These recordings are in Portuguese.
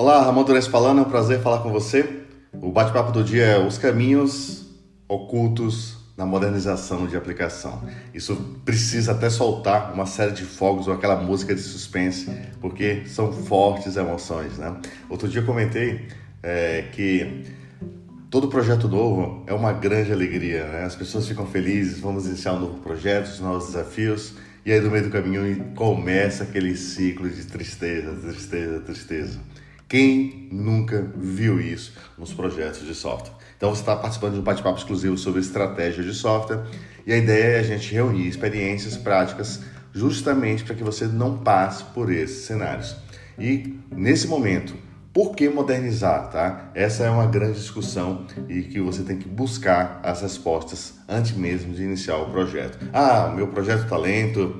Olá, Ramon Durez falando, é um prazer falar com você. O bate-papo do dia é os caminhos ocultos na modernização de aplicação. Isso precisa até soltar uma série de fogos ou aquela música de suspense, porque são fortes emoções, né? Outro dia eu comentei que todo projeto novo é uma grande alegria, né? As pessoas ficam felizes, vamos iniciar um novo projeto, novos desafios, e aí no meio do caminho começa aquele ciclo de tristeza, tristeza, tristeza. Quem nunca viu isso nos projetos de software? Então você está participando de um bate-papo exclusivo sobre estratégia de software e a ideia é a gente reunir experiências práticas justamente para que você não passe por esses cenários. E nesse momento, por que modernizar, tá? Essa é uma grande discussão e que você tem que buscar as respostas antes mesmo de iniciar o projeto. Meu projeto está lento,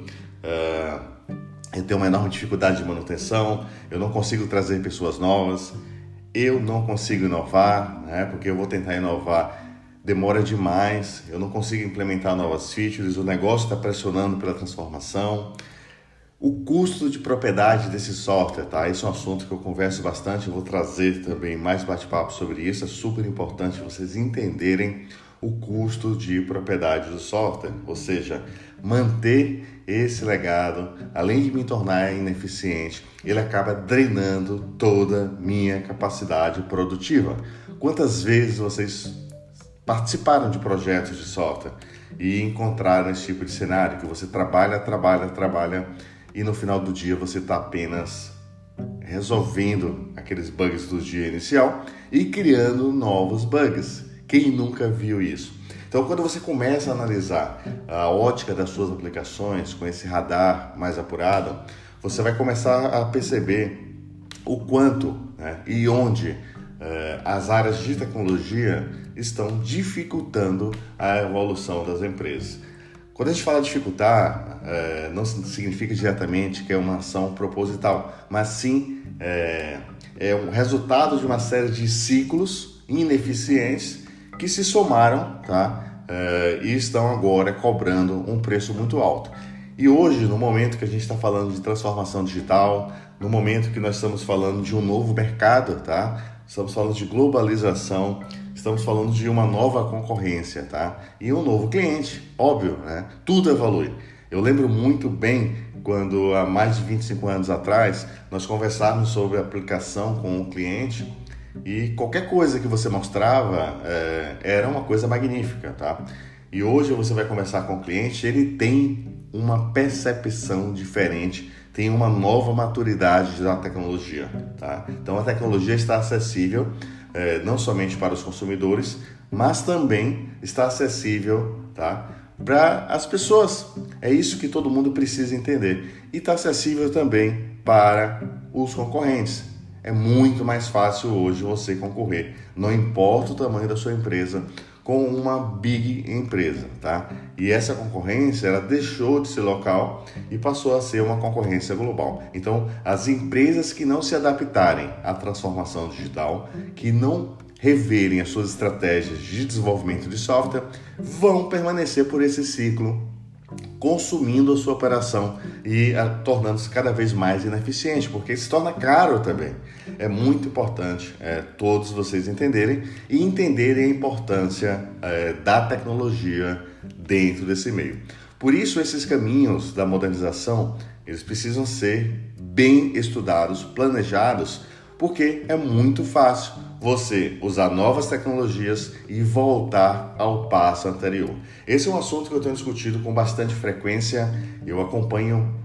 eu tenho uma enorme dificuldade de manutenção, eu não consigo trazer pessoas novas, eu não consigo inovar, né? Porque eu vou tentar inovar, demora demais, eu não consigo implementar novas features, o negócio está pressionando pela transformação. O custo de propriedade desse software, tá? Esse é um assunto que eu converso bastante, eu vou trazer também mais bate-papo sobre isso, é super importante vocês entenderem o custo de propriedade do software, ou seja, manter esse legado, além de me tornar ineficiente, ele acaba drenando toda minha capacidade produtiva. Quantas vezes vocês participaram de projetos de software e encontraram esse tipo de cenário, que você trabalha e no final do dia você está apenas resolvendo aqueles bugs do dia inicial e criando novos bugs? Quem nunca viu isso? Então, quando você começa a analisar a ótica das suas aplicações com esse radar mais apurado, você vai começar a perceber o quanto, né, e onde as áreas de tecnologia estão dificultando a evolução das empresas. Quando a gente fala dificultar, não significa diretamente que é uma ação proposital, mas sim é um resultado de uma série de ciclos ineficientes que se somaram, tá? E estão agora cobrando um preço muito alto. E hoje, no momento que a gente está falando de transformação digital, no momento que nós estamos falando de um novo mercado, tá? Estamos falando de globalização, estamos falando de uma nova concorrência, tá? E um novo cliente, óbvio, né? Tudo evolui. Eu lembro muito bem quando, há mais de 25 anos atrás, nós conversávamos sobre a aplicação com o cliente e qualquer coisa que você mostrava era uma coisa magnífica, tá? E hoje você vai conversar com o cliente, ele tem uma percepção diferente, tem uma nova maturidade da tecnologia, tá? Então a tecnologia está acessível não somente para os consumidores, mas também está acessível, tá, para as pessoas. É isso que todo mundo precisa entender. E está acessível também para os concorrentes. É muito mais fácil hoje você concorrer, não importa o tamanho da sua empresa, com uma big empresa, tá? E essa concorrência, ela deixou de ser local e passou a ser uma concorrência global. Então, as empresas que não se adaptarem à transformação digital, que não reverem as suas estratégias de desenvolvimento de software, vão permanecer por esse ciclo, consumindo a sua operação e tornando-se cada vez mais ineficiente, porque se torna caro também. É muito importante todos vocês entenderem e entenderem a importância da tecnologia dentro desse meio. Por isso, esses caminhos da modernização, eles precisam ser bem estudados, planejados, porque é muito fácil você usar novas tecnologias e voltar ao passo anterior. Esse é um assunto que eu tenho discutido com bastante frequência. Eu acompanho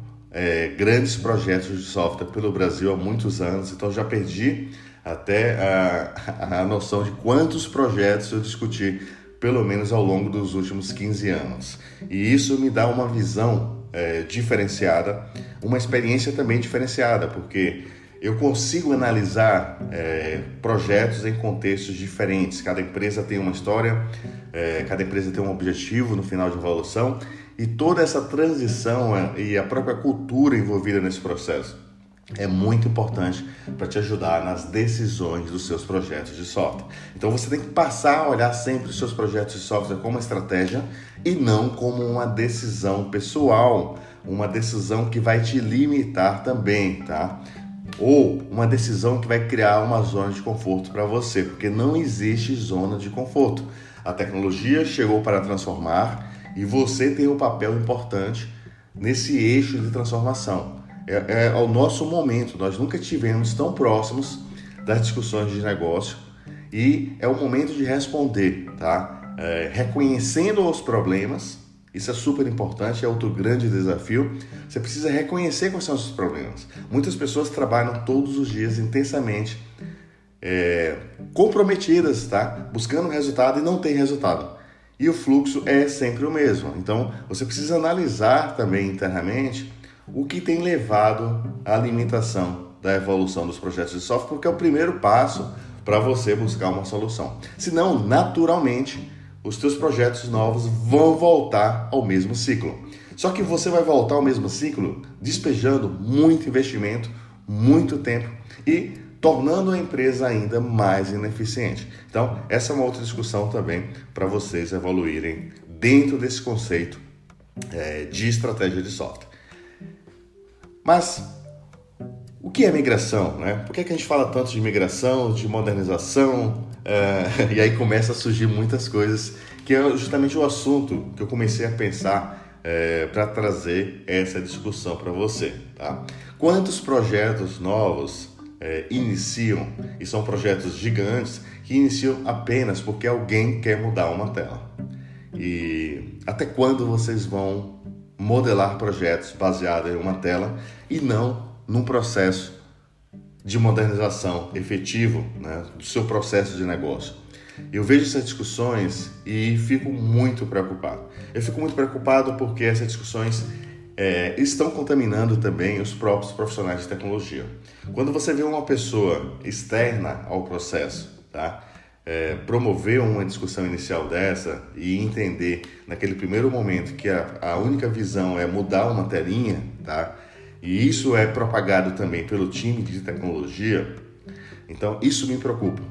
grandes projetos de software pelo Brasil há muitos anos, então já perdi até a noção de quantos projetos eu discuti, pelo menos ao longo dos últimos 15 anos. E isso me dá uma visão diferenciada, uma experiência também diferenciada, porque eu consigo analisar projetos em contextos diferentes. Cada empresa tem uma história, cada empresa tem um objetivo no final de evolução, e toda essa transição e a própria cultura envolvida nesse processo é muito importante para te ajudar nas decisões dos seus projetos de software. Então você tem que passar a olhar sempre os seus projetos de software como uma estratégia e não como uma decisão pessoal, uma decisão que vai te limitar também, tá? ou uma decisão que vai criar uma zona de conforto para você, porque não existe zona de conforto. A tecnologia chegou para transformar e você tem um papel importante nesse eixo de transformação. É o nosso momento, nós nunca estivemos tão próximos das discussões de negócio e é o momento de responder, tá? Reconhecendo os problemas, isso é super importante, é outro grande desafio. Você precisa reconhecer quais são os seus problemas. Muitas pessoas trabalham todos os dias intensamente, comprometidas, tá? Buscando resultado e não tem resultado. E o fluxo é sempre o mesmo. Então, você precisa analisar também internamente o que tem levado à limitação da evolução dos projetos de software, porque é o primeiro passo para você buscar uma solução. Senão, naturalmente, os teus projetos novos vão voltar ao mesmo ciclo. Só que você vai voltar ao mesmo ciclo despejando muito investimento, muito tempo e tornando a empresa ainda mais ineficiente. Então, essa é uma outra discussão também para vocês evoluírem dentro desse conceito de estratégia de software. Mas o que é migração, né? Por que a gente fala tanto de migração, de modernização? E aí começa a surgir muitas coisas, que é justamente o assunto que eu comecei a pensar para trazer essa discussão para você, tá? Quantos projetos novos iniciam, e são projetos gigantes, que iniciam apenas porque alguém quer mudar uma tela? E até quando vocês vão modelar projetos baseados em uma tela e não num processo de modernização efetivo, né, do seu processo de negócio? Eu vejo essas discussões e fico muito preocupado. Eu fico muito preocupado porque essas discussões estão contaminando também os próprios profissionais de tecnologia. Quando você vê uma pessoa externa ao processo, tá, promover uma discussão inicial dessa e entender naquele primeiro momento que a única visão é mudar uma telinha, tá, e isso é propagado também pelo time de tecnologia, então isso me preocupa,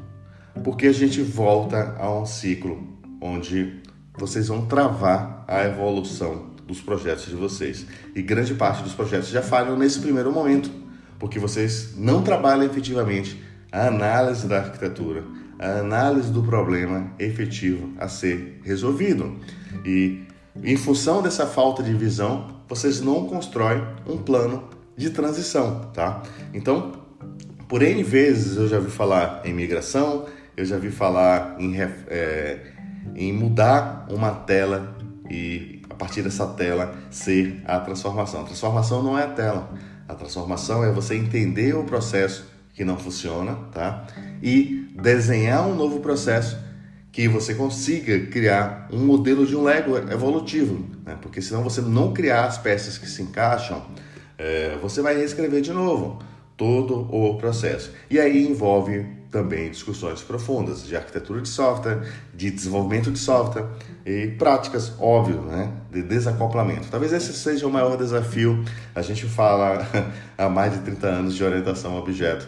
porque a gente volta a um ciclo onde vocês vão travar a evolução dos projetos de vocês. E grande parte dos projetos já falham nesse primeiro momento, porque vocês não trabalham efetivamente a análise da arquitetura, a análise do problema efetivo a ser resolvido. E em função dessa falta de visão, vocês não constroem um plano de transição, tá? Então, por N vezes eu já vi falar em migração, eu já vi falar em mudar uma tela e a partir dessa tela ser a transformação. A transformação não é a tela. A transformação é você entender o processo que não funciona, tá? E desenhar um novo processo que você consiga criar um modelo de um Lego evolutivo, né? Porque senão você não criar as peças que se encaixam, você vai reescrever de novo todo o processo. E aí envolve também discussões profundas de arquitetura de software, de desenvolvimento de software e práticas, óbvio, né, de desacoplamento. Talvez esse seja o maior desafio. A gente fala há mais de 30 anos de orientação a objeto,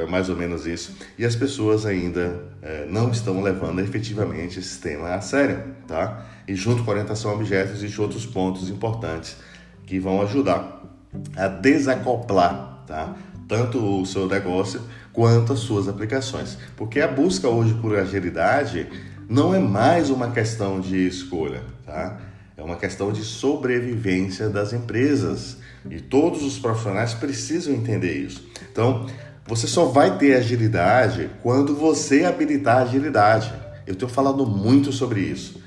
mais ou menos isso, e as pessoas ainda não estão levando efetivamente esse tema a sério, tá? E junto com a orientação a objetos existem outros pontos importantes que vão ajudar a desacoplar, tá, tanto o seu negócio quanto as suas aplicações. Porque a busca hoje por agilidade não é mais uma questão de escolha, tá? É uma questão de sobrevivência das empresas. E todos os profissionais precisam entender isso. Então, você só vai ter agilidade quando você habilitar a agilidade. Eu tenho falado muito sobre isso.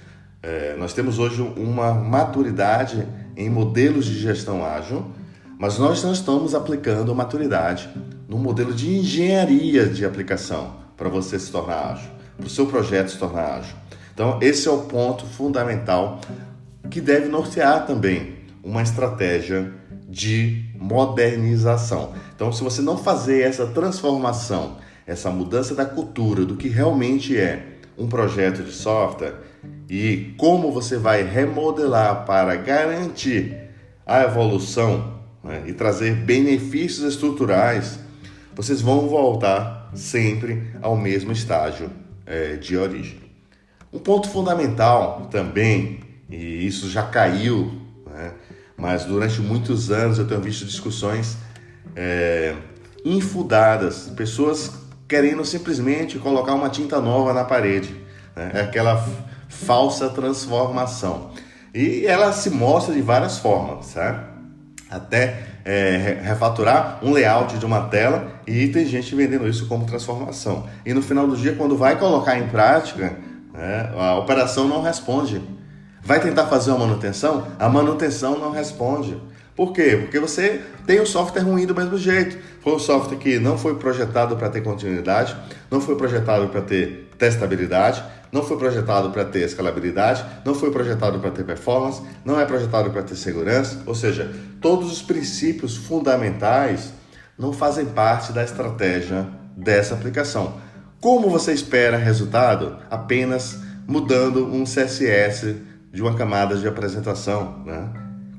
Nós temos hoje uma maturidade em modelos de gestão ágil, mas nós não estamos aplicando maturidade no modelo de engenharia de aplicação para você se tornar ágil, para o seu projeto se tornar ágil. Então, esse é o ponto fundamental que deve nortear também uma estratégia de modernização. Então, se você não fazer essa transformação, essa mudança da cultura do que realmente é um projeto de software e como você vai remodelar para garantir a evolução, né, e trazer benefícios estruturais, vocês vão voltar sempre ao mesmo estágio de origem. Um ponto fundamental também, e isso já caiu, né, mas durante muitos anos eu tenho visto discussões infundadas, pessoas querendo simplesmente colocar uma tinta nova na parede, né? É aquela falsa transformação. E ela se mostra de várias formas, sabe? Até refaturar um layout de uma tela, e tem gente vendendo isso como transformação. E no final do dia, quando vai colocar em prática, né, a operação não responde. Vai tentar fazer uma manutenção? A manutenção não responde. Por quê? Porque você tem o software ruim do mesmo jeito. Foi um software que não foi projetado para ter continuidade, não foi projetado para ter testabilidade, não foi projetado para ter escalabilidade, não foi projetado para ter performance, não é projetado para ter segurança. Ou seja, todos os princípios fundamentais não fazem parte da estratégia dessa aplicação. Como você espera resultado? Apenas mudando um CSS de uma camada de apresentação, né?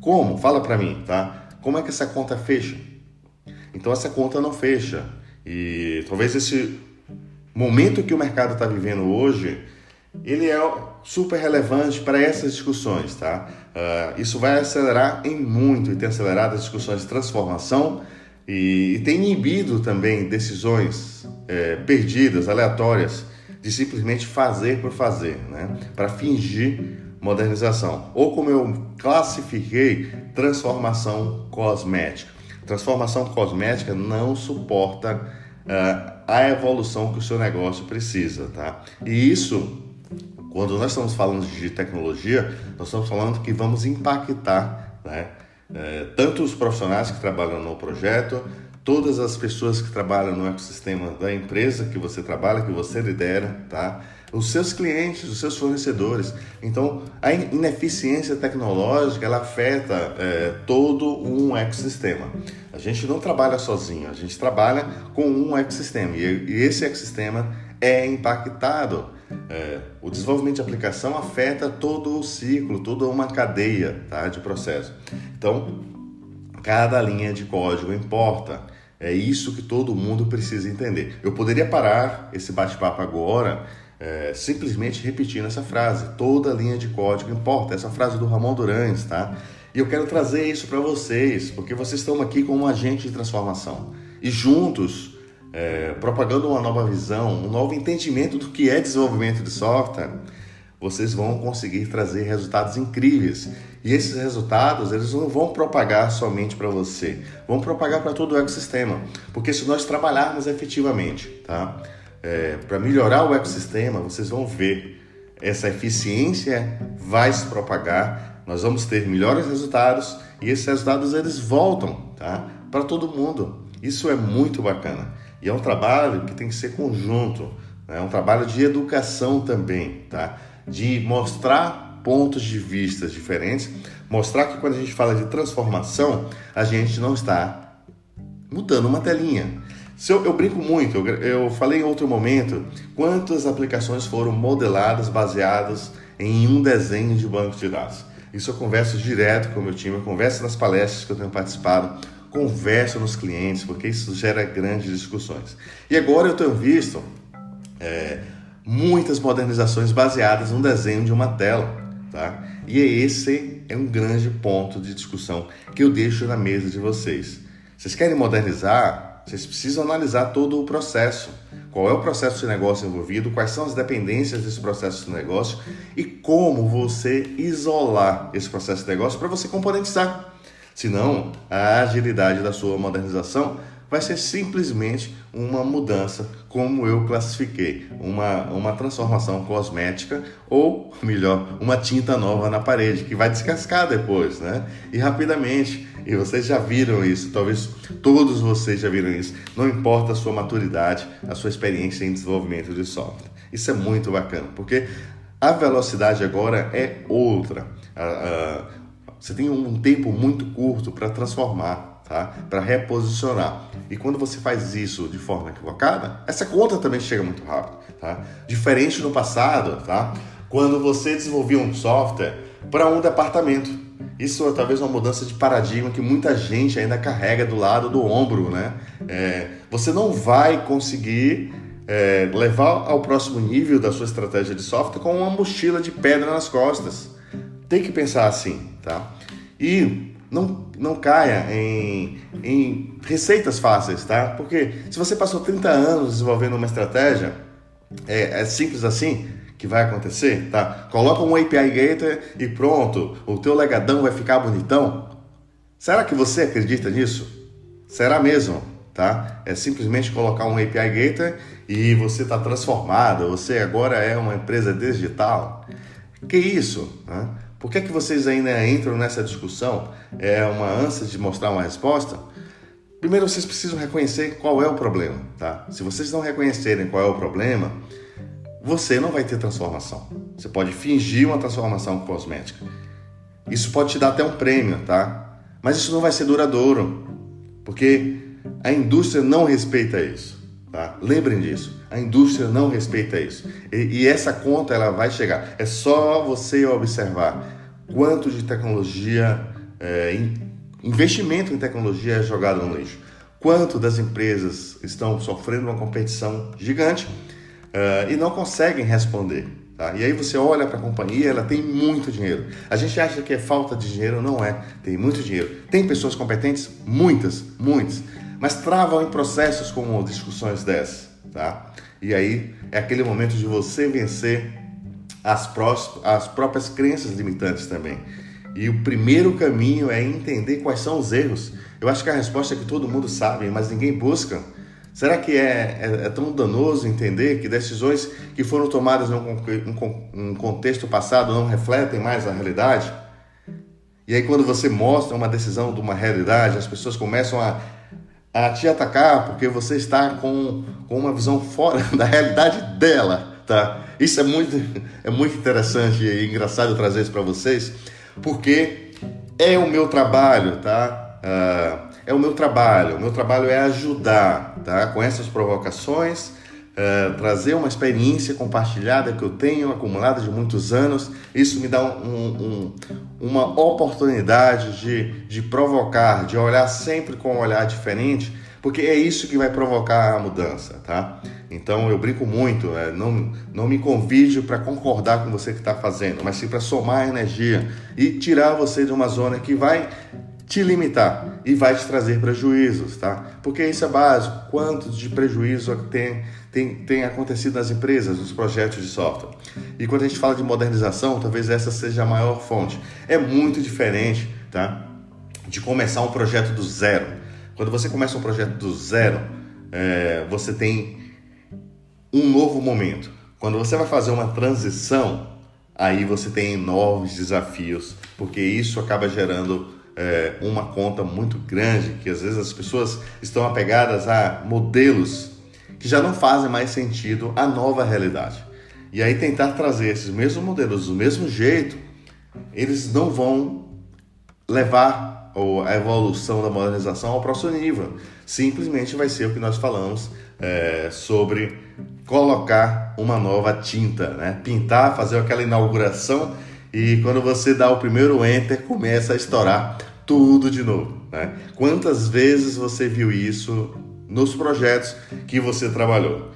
Como? Fala para mim, tá? Como é que essa conta fecha? Então essa conta não fecha. E talvez esse momento que o mercado está vivendo hoje, ele é super relevante para essas discussões, tá? Isso vai acelerar em muito, e tem acelerado as discussões de transformação e tem inibido também decisões perdidas, aleatórias, de simplesmente fazer por fazer, né? Para fingir modernização, ou como eu classifiquei, transformação cosmética. Transformação cosmética não suporta a evolução que o seu negócio precisa, tá? E isso, quando nós estamos falando de tecnologia, nós estamos falando que vamos impactar, né? Tanto os profissionais que trabalham no projeto, todas as pessoas que trabalham no ecossistema da empresa que você trabalha, que você lidera, tá? Os seus clientes, os seus fornecedores. Então, a ineficiência tecnológica, ela afeta todo um ecossistema. A gente não trabalha sozinho, a gente trabalha com um ecossistema, e esse ecossistema é impactado. O desenvolvimento de aplicação afeta todo o ciclo, toda uma cadeia, tá, de processo. Então, cada linha de código importa. É isso que todo mundo precisa entender. Eu poderia parar esse bate-papo agora simplesmente repetindo essa frase: toda linha de código importa. Essa frase do Ramon Durans, tá? E eu quero trazer isso para vocês, porque vocês estão aqui como um agente de transformação. E juntos, propagando uma nova visão, um novo entendimento do que é desenvolvimento de software, vocês vão conseguir trazer resultados incríveis. E esses resultados, eles não vão propagar somente para você, vão propagar para todo o ecossistema. Porque se nós trabalharmos efetivamente, tá? Para melhorar o ecossistema, vocês vão ver, essa eficiência vai se propagar, nós vamos ter melhores resultados, e esses resultados eles voltam, tá? Para todo mundo. Isso é muito bacana. E é um trabalho que tem que ser conjunto, né? É um trabalho de educação também, tá? De mostrar pontos de vista diferentes, mostrar que quando a gente fala de transformação, a gente não está mudando uma telinha. Eu brinco muito, eu falei em outro momento, quantas aplicações foram modeladas, baseadas em um desenho de banco de dados. Isso eu converso direto com o meu time, eu converso nas palestras que eu tenho participado, converso nos clientes, porque isso gera grandes discussões. E agora eu tenho visto muitas modernizações baseadas no desenho de uma tela, tá? E esse é um grande ponto de discussão que eu deixo na mesa de vocês. Vocês querem modernizar? Vocês precisam analisar todo o processo. Qual é o processo de negócio envolvido, quais são as dependências desse processo de negócio e como você isolar esse processo de negócio para você componentizar. Senão, a agilidade da sua modernização vai ser simplesmente uma mudança, como eu classifiquei, uma transformação cosmética, ou melhor, uma tinta nova na parede, que vai descascar depois, né? E rapidamente. E vocês já viram isso, talvez todos vocês já viram isso. Não importa a sua maturidade, a sua experiência em desenvolvimento de software. Isso é muito bacana, porque a velocidade agora é outra. Você tem um tempo muito curto para transformar, tá? Para reposicionar. E quando você faz isso de forma equivocada, essa conta também chega muito rápido, tá? Diferente no passado, tá? Quando você desenvolvia um software para um departamento. Isso é talvez uma mudança de paradigma que muita gente ainda carrega do lado do ombro, né? Você não vai conseguir levar ao próximo nível da sua estratégia de software com uma mochila de pedra nas costas. Tem que pensar assim, tá? E não caia em receitas fáceis, tá? Porque se você passou 30 anos desenvolvendo uma estratégia, é simples assim que vai acontecer, tá? Coloca um API Gateway e pronto, o teu legadão vai ficar bonitão. Será que você acredita nisso? Será mesmo, tá? É simplesmente colocar um API Gateway e você está transformado, você agora é uma empresa digital. Que isso, né? Por que vocês ainda entram nessa discussão? É uma ânsia de mostrar uma resposta? Primeiro, vocês precisam reconhecer qual é o problema, tá? Se vocês não reconhecerem qual é o problema, você não vai ter transformação. Você pode fingir uma transformação cosmética. Isso pode te dar até um prêmio, tá? Mas isso não vai ser duradouro, porque a indústria não respeita isso, tá? Lembrem disso. A indústria não respeita isso. E essa conta ela vai chegar. É só você observar quanto de tecnologia, investimento em tecnologia é jogado no lixo. Quanto das empresas estão sofrendo uma competição gigante e não conseguem responder. Tá? E aí você olha para a companhia, ela tem muito dinheiro. A gente acha que é falta de dinheiro, não é. Tem muito dinheiro. Tem pessoas competentes? Muitas. Mas travam em processos como discussões dessas. Tá? E aí é aquele momento de você vencer as próprias crenças limitantes também. E o primeiro caminho é entender quais são os erros. Eu acho que a resposta é que todo mundo sabe, mas ninguém busca. Será que é tão danoso entender que decisões que foram tomadas num contexto passado não refletem mais a realidade? E aí quando você mostra uma decisão de uma realidade, as pessoas começam a te atacar porque você está com uma visão fora da realidade dela, tá? Isso é muito interessante e engraçado trazer isso para vocês, porque é o meu trabalho, tá? O meu trabalho é ajudar, tá? Com essas provocações, trazer uma experiência compartilhada que eu tenho acumulada de muitos anos. Isso me dá uma oportunidade de provocar, de olhar sempre com um olhar diferente, porque é isso que vai provocar a mudança, tá? Então eu brinco muito, não me convide para concordar com você que está fazendo, mas sim para somar energia e tirar você de uma zona que vai te limitar e vai te trazer prejuízos, tá? Porque isso é básico. Quanto de prejuízo tem acontecido nas empresas, nos projetos de software? E quando a gente fala de modernização, talvez essa seja a maior fonte. É muito diferente, tá? De começar um projeto do zero. Quando você começa um projeto do zero, você tem um novo momento. Quando você vai fazer uma transição, aí você tem enormes desafios, porque isso acaba gerando uma conta muito grande, que às vezes as pessoas estão apegadas a modelos que já não fazem mais sentido à nova realidade. E aí tentar trazer esses mesmos modelos do mesmo jeito, eles não vão levar a evolução da modernização ao próximo nível. Simplesmente vai ser o que nós falamos sobre colocar uma nova tinta, né? Pintar, fazer aquela inauguração. E quando você dá o primeiro enter, começa a estourar tudo de novo, né? Quantas vezes você viu isso nos projetos que você trabalhou?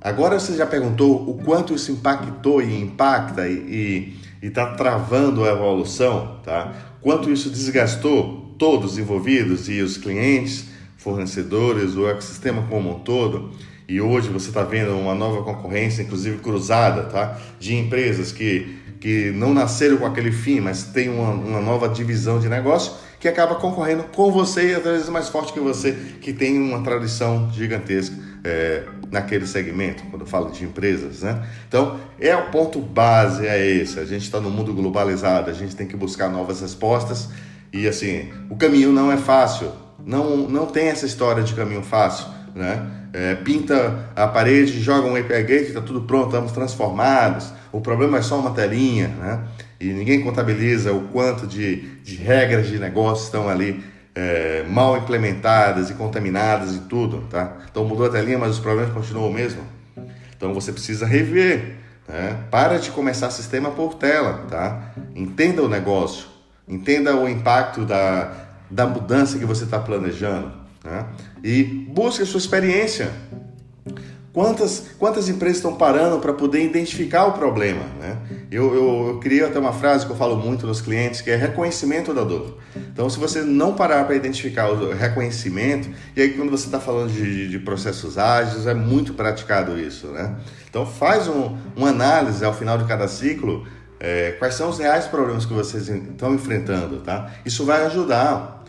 Agora você já perguntou o quanto isso impactou e impacta e está travando a evolução, tá? Quanto isso desgastou todos os envolvidos e os clientes, fornecedores, o ecossistema como um todo? E hoje você está vendo uma nova concorrência, inclusive cruzada, tá? De empresas que não nasceram com aquele fim, mas tem uma nova divisão de negócio que acaba concorrendo com você e às vezes mais forte que você, que tem uma tradição gigantesca naquele segmento, quando eu falo de empresas, né? Então, o ponto base é esse. A gente está no mundo globalizado, a gente tem que buscar novas respostas e, assim, o caminho não é fácil. Não tem essa história de caminho fácil, né? Pinta a parede, joga um API Gate, está tudo pronto, estamos transformados. O problema é só uma telinha, né? E ninguém contabiliza o quanto de regras de negócio estão ali mal implementadas e contaminadas e tudo, tá? Então mudou a telinha, mas os problemas continuam o mesmo. Então você precisa rever, né? Para de começar sistema por tela, tá? Entenda o negócio, entenda o impacto da mudança que você está planejando, né? E busque a sua experiência. Quantas empresas estão parando para poder identificar o problema, né? Eu criei até uma frase que eu falo muito nos clientes, que é reconhecimento da dor. Então, se você não parar para identificar o reconhecimento, e aí quando você está falando de processos ágeis, é muito praticado isso, né? Então, faz uma análise ao final de cada ciclo, quais são os reais problemas que vocês estão enfrentando, tá? Isso vai ajudar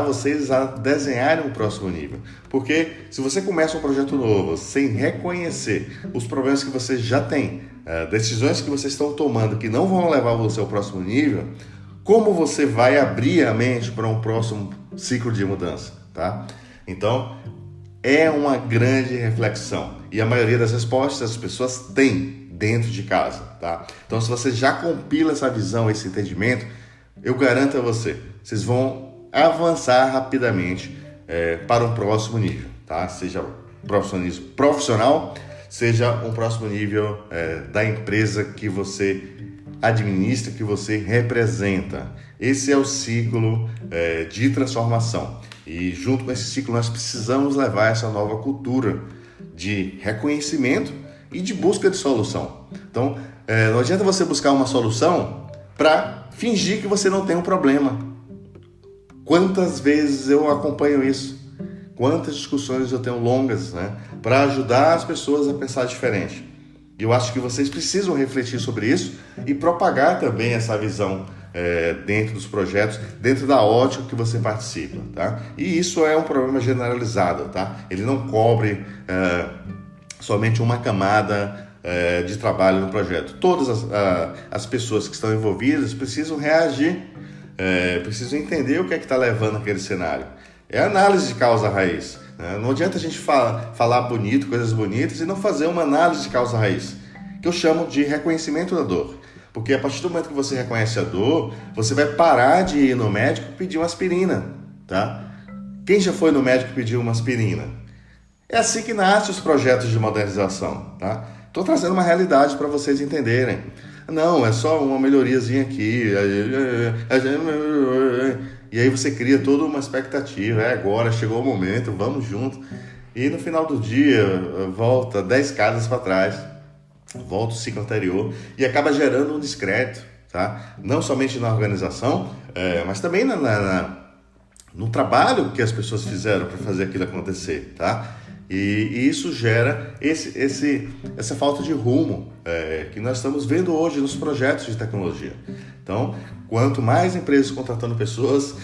vocês a desenharem um próximo nível. Porque se você começa um projeto novo sem reconhecer os problemas que você já tem, decisões que vocês estão tomando que não vão levar você ao próximo nível, como você vai abrir a mente para um próximo ciclo de mudança, tá? Então, é uma grande reflexão. E a maioria das respostas as pessoas têm dentro de casa, tá? Então, se você já compila essa visão, esse entendimento, eu garanto a vocês vão avançar rapidamente para um próximo nível, tá? Seja profissional, seja um próximo nível da empresa que você administra, que você representa. Esse é o ciclo de transformação. E junto com esse ciclo nós precisamos levar essa nova cultura de reconhecimento e de busca de solução. Então, não adianta você buscar uma solução para fingir que você não tem um problema. Quantas vezes eu acompanho isso? Quantas discussões eu tenho longas, né? Para ajudar as pessoas a pensar diferente. E eu acho que vocês precisam refletir sobre isso e propagar também essa visão dentro dos projetos, dentro da ótica que você participa, tá? E isso é um problema generalizado, tá? Ele não cobre somente uma camada de trabalho no projeto. Todas as pessoas que estão envolvidas precisam reagir, precisam entender o que é que está levando aquele cenário. É análise de causa raiz. Né? Não adianta a gente falar bonito, coisas bonitas, e não fazer uma análise de causa raiz, que eu chamo de reconhecimento da dor. Porque a partir do momento que você reconhece a dor, você vai parar de ir no médico e pedir uma aspirina, tá? Quem já foi no médico e pediu uma aspirina? É assim que nascem os projetos de modernização, tá? Estou trazendo uma realidade para vocês entenderem. Não, é só uma melhoriazinha aqui. E aí você cria toda uma expectativa. Agora, chegou o momento, vamos junto. E no final do dia, volta 10 casas para trás. Volta o ciclo anterior e acaba gerando um descrédito, tá? Não somente na organização, mas também no trabalho que as pessoas fizeram para fazer aquilo acontecer, tá? E isso gera essa falta de rumo que nós estamos vendo hoje nos projetos de tecnologia. Então, quanto mais empresas contratando pessoas,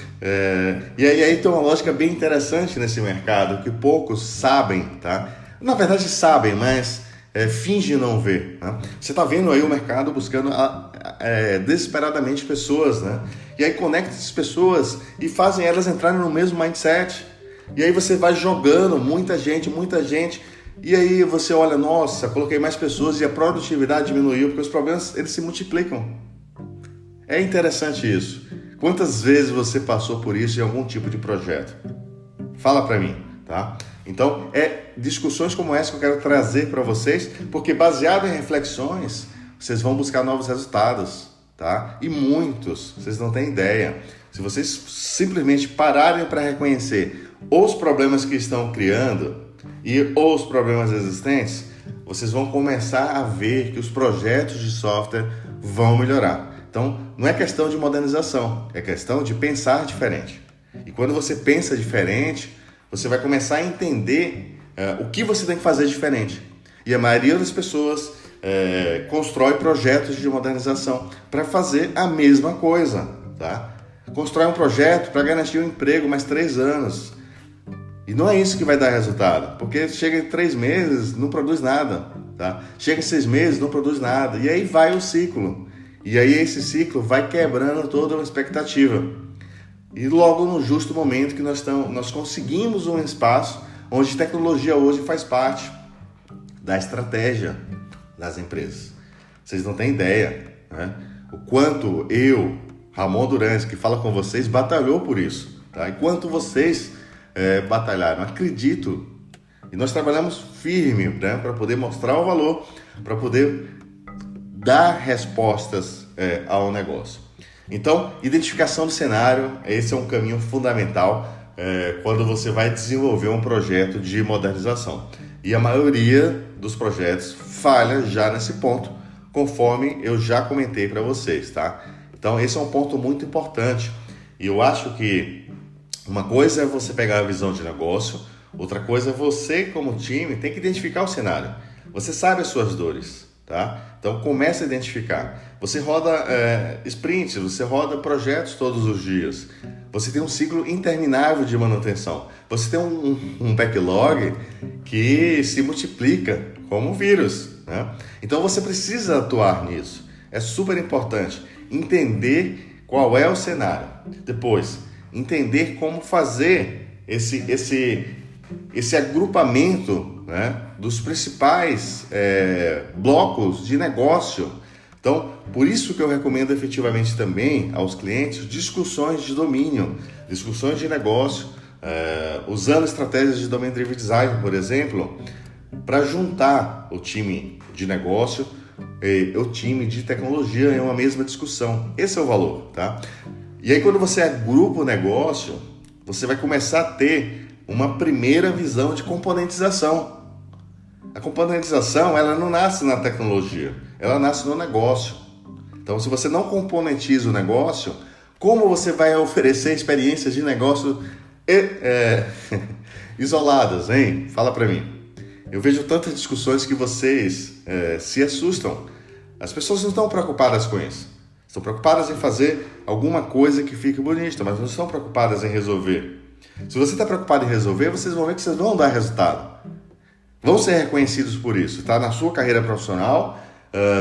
e aí tem uma lógica bem interessante nesse mercado que poucos sabem, tá? Na verdade sabem, mas finge não ver, né? Você está vendo aí o mercado buscando desesperadamente pessoas, né? E aí conecta essas pessoas e fazem elas entrarem no mesmo mindset. E aí você vai jogando muita gente, e aí você olha, nossa, coloquei mais pessoas e a produtividade diminuiu, porque os problemas eles se multiplicam. É interessante isso. Quantas vezes você passou por isso em algum tipo de projeto? Fala para mim, tá? Então, discussões como essa que eu quero trazer para vocês, porque baseado em reflexões, vocês vão buscar novos resultados, tá? E muitos, vocês não têm ideia. Se vocês simplesmente pararem para reconhecer os problemas que estão criando e os problemas existentes, vocês vão começar a ver que os projetos de software vão melhorar. Então, não é questão de modernização, é questão de pensar diferente. E quando você pensa diferente, você vai começar a entender o que você tem que fazer diferente. E a maioria das pessoas constrói projetos de modernização para fazer a mesma coisa, tá? Constrói um projeto para garantir um emprego mais 3 anos. E não é isso que vai dar resultado, porque chega em 3 meses, não produz nada, tá? Chega em 6 meses, não produz nada. E aí vai o ciclo. E aí esse ciclo vai quebrando toda uma expectativa. E logo no justo momento que nós conseguimos um espaço onde tecnologia hoje faz parte da estratégia das empresas. Vocês não têm ideia, né? O quanto eu, Ramon Durante, que fala com vocês, batalhou por isso, tá? E quanto vocês batalharam, acredito. E nós trabalhamos firme, né, para poder mostrar o valor, para poder dar respostas ao negócio. Então, identificação do cenário, esse é um caminho fundamental quando você vai desenvolver um projeto de modernização. E a maioria dos projetos falha já nesse ponto, conforme eu já comentei para vocês, tá? Então, esse é um ponto muito importante. E eu acho que uma coisa é você pegar a visão de negócio, outra coisa é você, como time, tem que identificar o cenário. Você sabe as suas dores, tá? Então comece a identificar. Você roda sprints, você roda projetos todos os dias. Você tem um ciclo interminável de manutenção. Você tem um backlog que se multiplica como um vírus, né? Então você precisa atuar nisso. É super importante entender qual é o cenário. Depois, entender como fazer esse agrupamento, né, dos principais blocos de negócio. Então, por isso que eu recomendo efetivamente também aos clientes discussões de domínio, discussões de negócio, usando estratégias de Domain Driven Design, por exemplo, para juntar o time de negócio e o time de tecnologia em uma mesma discussão. Esse é o valor, tá? E aí, quando você agrupa o negócio, você vai começar a ter uma primeira visão de componentização. A componentização, ela não nasce na tecnologia, ela nasce no negócio. Então, se você não componentiza o negócio, como você vai oferecer experiências de negócio isoladas, hein? Fala para mim. Eu vejo tantas discussões que vocês se assustam. As pessoas não estão preocupadas com isso. Estão preocupadas em fazer alguma coisa que fique bonita, mas não estão preocupadas em resolver. Se você está preocupado em resolver, vocês vão ver que vocês vão dar resultado. Vão ser reconhecidos por isso, tá? Na sua carreira profissional,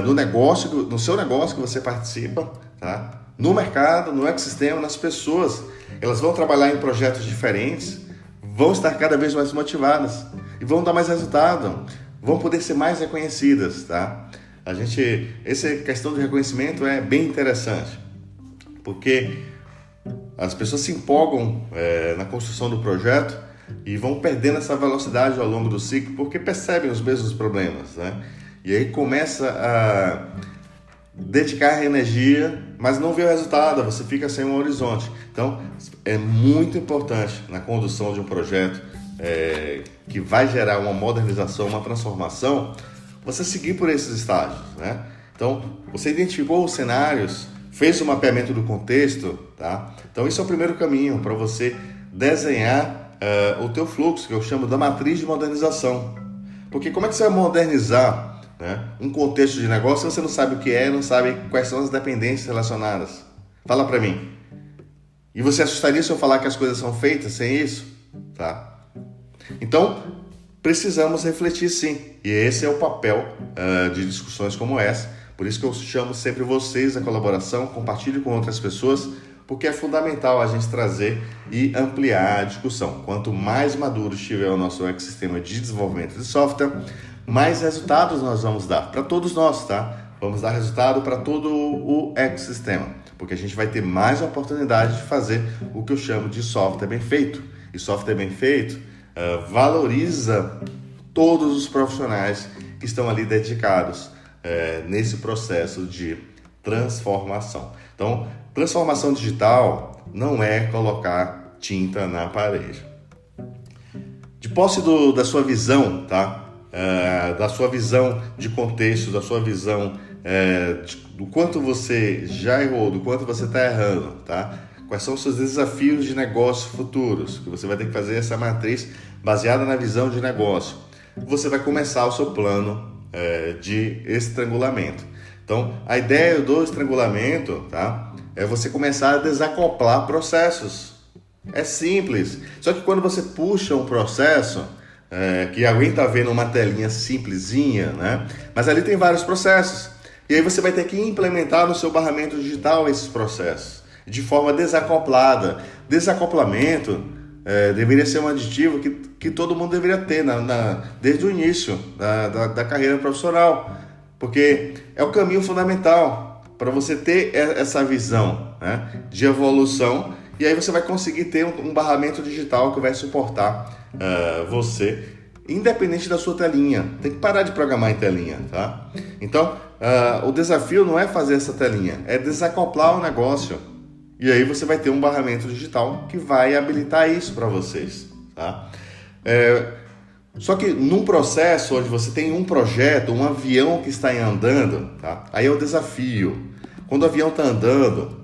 no negócio, no seu negócio que você participa, tá? No mercado, no ecossistema, nas pessoas. Elas vão trabalhar em projetos diferentes, vão estar cada vez mais motivadas e vão dar mais resultado, vão poder ser mais reconhecidas, tá? Essa questão de reconhecimento é bem interessante, porque as pessoas se empolgam na construção do projeto e vão perdendo essa velocidade ao longo do ciclo porque percebem os mesmos problemas, né? E aí começa a dedicar energia, mas não vê o resultado, você fica sem um horizonte. Então, é muito importante na condução de um projeto que vai gerar uma modernização, uma transformação, você seguir por esses estágios, né? Então, você identificou os cenários, fez o mapeamento do contexto, tá? Então, isso é o primeiro caminho para você desenhar o teu fluxo, que eu chamo da matriz de modernização. Porque como é que você vai modernizar, né, um contexto de negócio se você não sabe o que é, não sabe quais são as dependências relacionadas? Fala para mim. E você assustaria se eu falar que as coisas são feitas sem isso? Tá? Então, precisamos refletir sim. E esse é o papel de discussões como essa. Por isso que eu chamo sempre vocês à colaboração, compartilhe com outras pessoas, porque é fundamental a gente trazer e ampliar a discussão. Quanto mais maduro estiver o nosso ecossistema de desenvolvimento de software, mais resultados nós vamos dar para todos nós, tá? Vamos dar resultado para todo o ecossistema, porque a gente vai ter mais oportunidade de fazer o que eu chamo de software bem feito. E software bem feito valoriza todos os profissionais que estão ali dedicados nesse processo de transformação. Então, transformação digital não é colocar tinta na parede. De posse da sua visão, tá? Da sua visão de contexto, da sua visão do quanto você já errou, do quanto você está errando, tá? Quais são os seus desafios de negócio futuros, que você vai ter que fazer essa matriz baseada na visão de negócio. Você vai começar o seu plano de estrangulamento. Então, a ideia do estrangulamento, tá, é você começar a desacoplar processos. É simples. Só que quando você puxa um processo, que alguém está vendo uma telinha simplesinha, né, mas ali tem vários processos. E aí você vai ter que implementar no seu barramento digital esses processos, de forma desacoplada. Desacoplamento deveria ser um aditivo que todo mundo deveria ter desde o início da carreira profissional. Porque é o caminho fundamental para você ter essa visão, né, de evolução, e aí você vai conseguir ter um barramento digital que vai suportar você, independente da sua telinha. Tem que parar de programar em telinha, tá? Então, o desafio não é fazer essa telinha, é desacoplar o negócio. E aí você vai ter um barramento digital que vai habilitar isso para vocês, tá? Só que num processo onde você tem um projeto, um avião que está andando, tá? Aí é o desafio. Quando o avião está andando,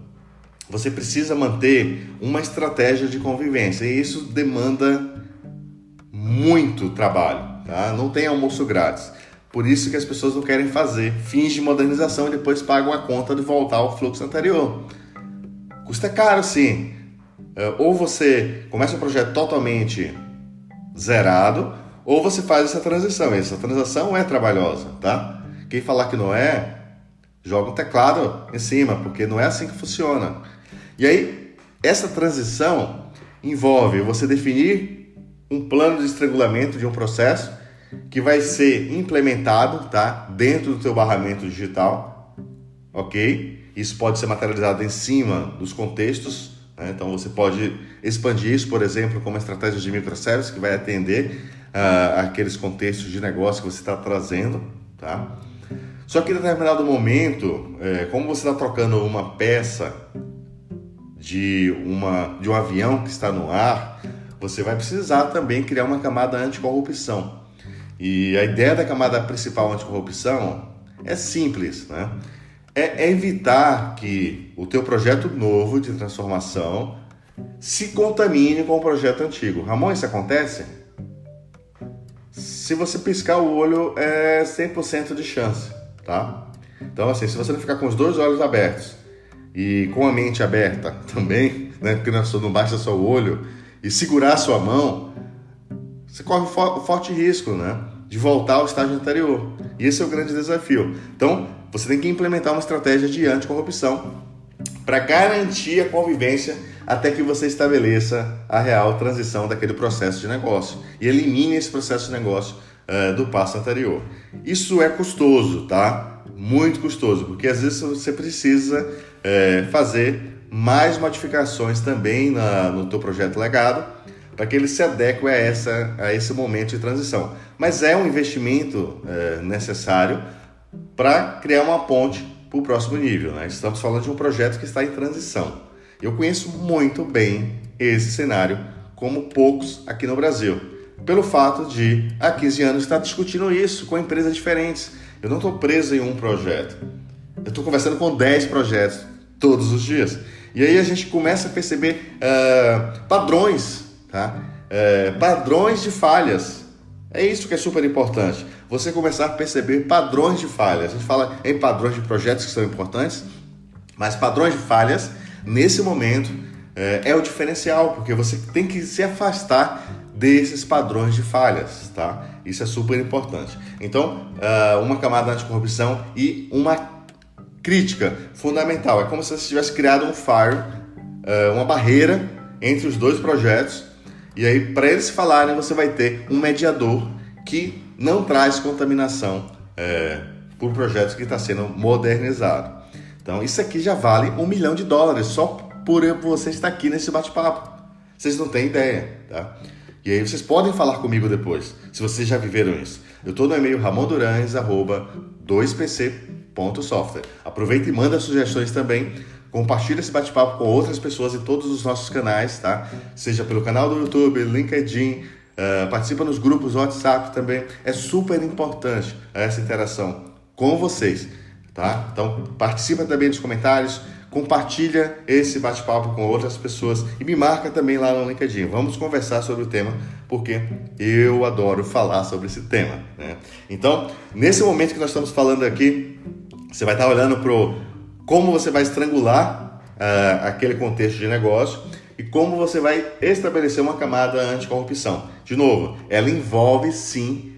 você precisa manter uma estratégia de convivência e isso demanda muito trabalho, tá? Não tem almoço grátis. Por isso que as pessoas não querem fazer fins de modernização e depois pagam a conta de voltar ao fluxo anterior. Custa caro, sim. Ou você começa um projeto totalmente zerado, ou você faz essa transição. E essa transição é trabalhosa, tá? Quem falar que não é, joga um teclado em cima, porque não é assim que funciona. E aí, essa transição envolve você definir um plano de estrangulamento de um processo que vai ser implementado, tá, dentro do teu barramento digital, ok? Isso pode ser materializado em cima dos contextos, né? Então você pode expandir isso, por exemplo, como uma estratégia de microservices que vai atender aqueles contextos de negócio que você está trazendo, tá? Só que em determinado momento, como você está trocando uma peça de um avião que está no ar, você vai precisar também criar uma camada anticorrupção. E a ideia da camada principal anticorrupção é simples, né? É evitar que o teu projeto novo de transformação se contamine com o projeto antigo. Ramon, isso acontece? Se você piscar o olho, é 100% de chance, tá? Então, assim, se você não ficar com os dois olhos abertos e com a mente aberta também, né? Porque não basta só o olho, e segurar a sua mão, você corre um forte risco, né, de voltar ao estágio anterior. E esse é o grande desafio. Então, você tem que implementar uma estratégia de anticorrupção para garantir a convivência até que você estabeleça a real transição daquele processo de negócio e elimine esse processo de negócio do passo anterior. Isso é custoso, tá? Muito custoso, porque às vezes você precisa fazer mais modificações também no teu projeto legado para que ele se adeque a esse momento de transição. Mas é um investimento necessário para criar uma ponte para o próximo nível, né? Estamos falando de um projeto que está em transição. Eu conheço muito bem esse cenário, como poucos aqui no Brasil, pelo fato de, há 15 anos, estar discutindo isso com empresas diferentes. Eu não estou preso em um projeto. Eu estou conversando com 10 projetos todos os dias. E aí a gente começa a perceber padrões, tá? Padrões de falhas. É isso que é super importante. Você começar a perceber padrões de falhas. A gente fala em padrões de projetos que são importantes, mas padrões de falhas, nesse momento, é o diferencial, porque você tem que se afastar desses padrões de falhas, tá? Isso é super importante. Então, uma camada anticorrupção e uma crítica fundamental. É como se você tivesse criado um firewall, uma barreira entre os dois projetos, e aí, para eles falarem, você vai ter um mediador que não traz contaminação por projeto que está sendo modernizado. Então, isso aqui já vale $1 milhão só por você estar aqui nesse bate-papo. Vocês não têm ideia, tá? E aí vocês podem falar comigo depois, se vocês já viveram isso. Eu estou no e-mail ramondurans@2pc.software. Aproveita e manda sugestões também. Compartilha esse bate-papo com outras pessoas em todos os nossos canais, tá? Seja pelo canal do YouTube, LinkedIn, participa nos grupos do WhatsApp também. É super importante essa interação com vocês, tá? Então, participa também dos comentários, compartilha esse bate-papo com outras pessoas e me marca também lá no LinkedIn. Vamos conversar sobre o tema, porque eu adoro falar sobre esse tema, né? Então, nesse momento que nós estamos falando aqui, você vai estar olhando para como você vai estrangular aquele contexto de negócio e como você vai estabelecer uma camada anticorrupção. De novo, ela envolve sim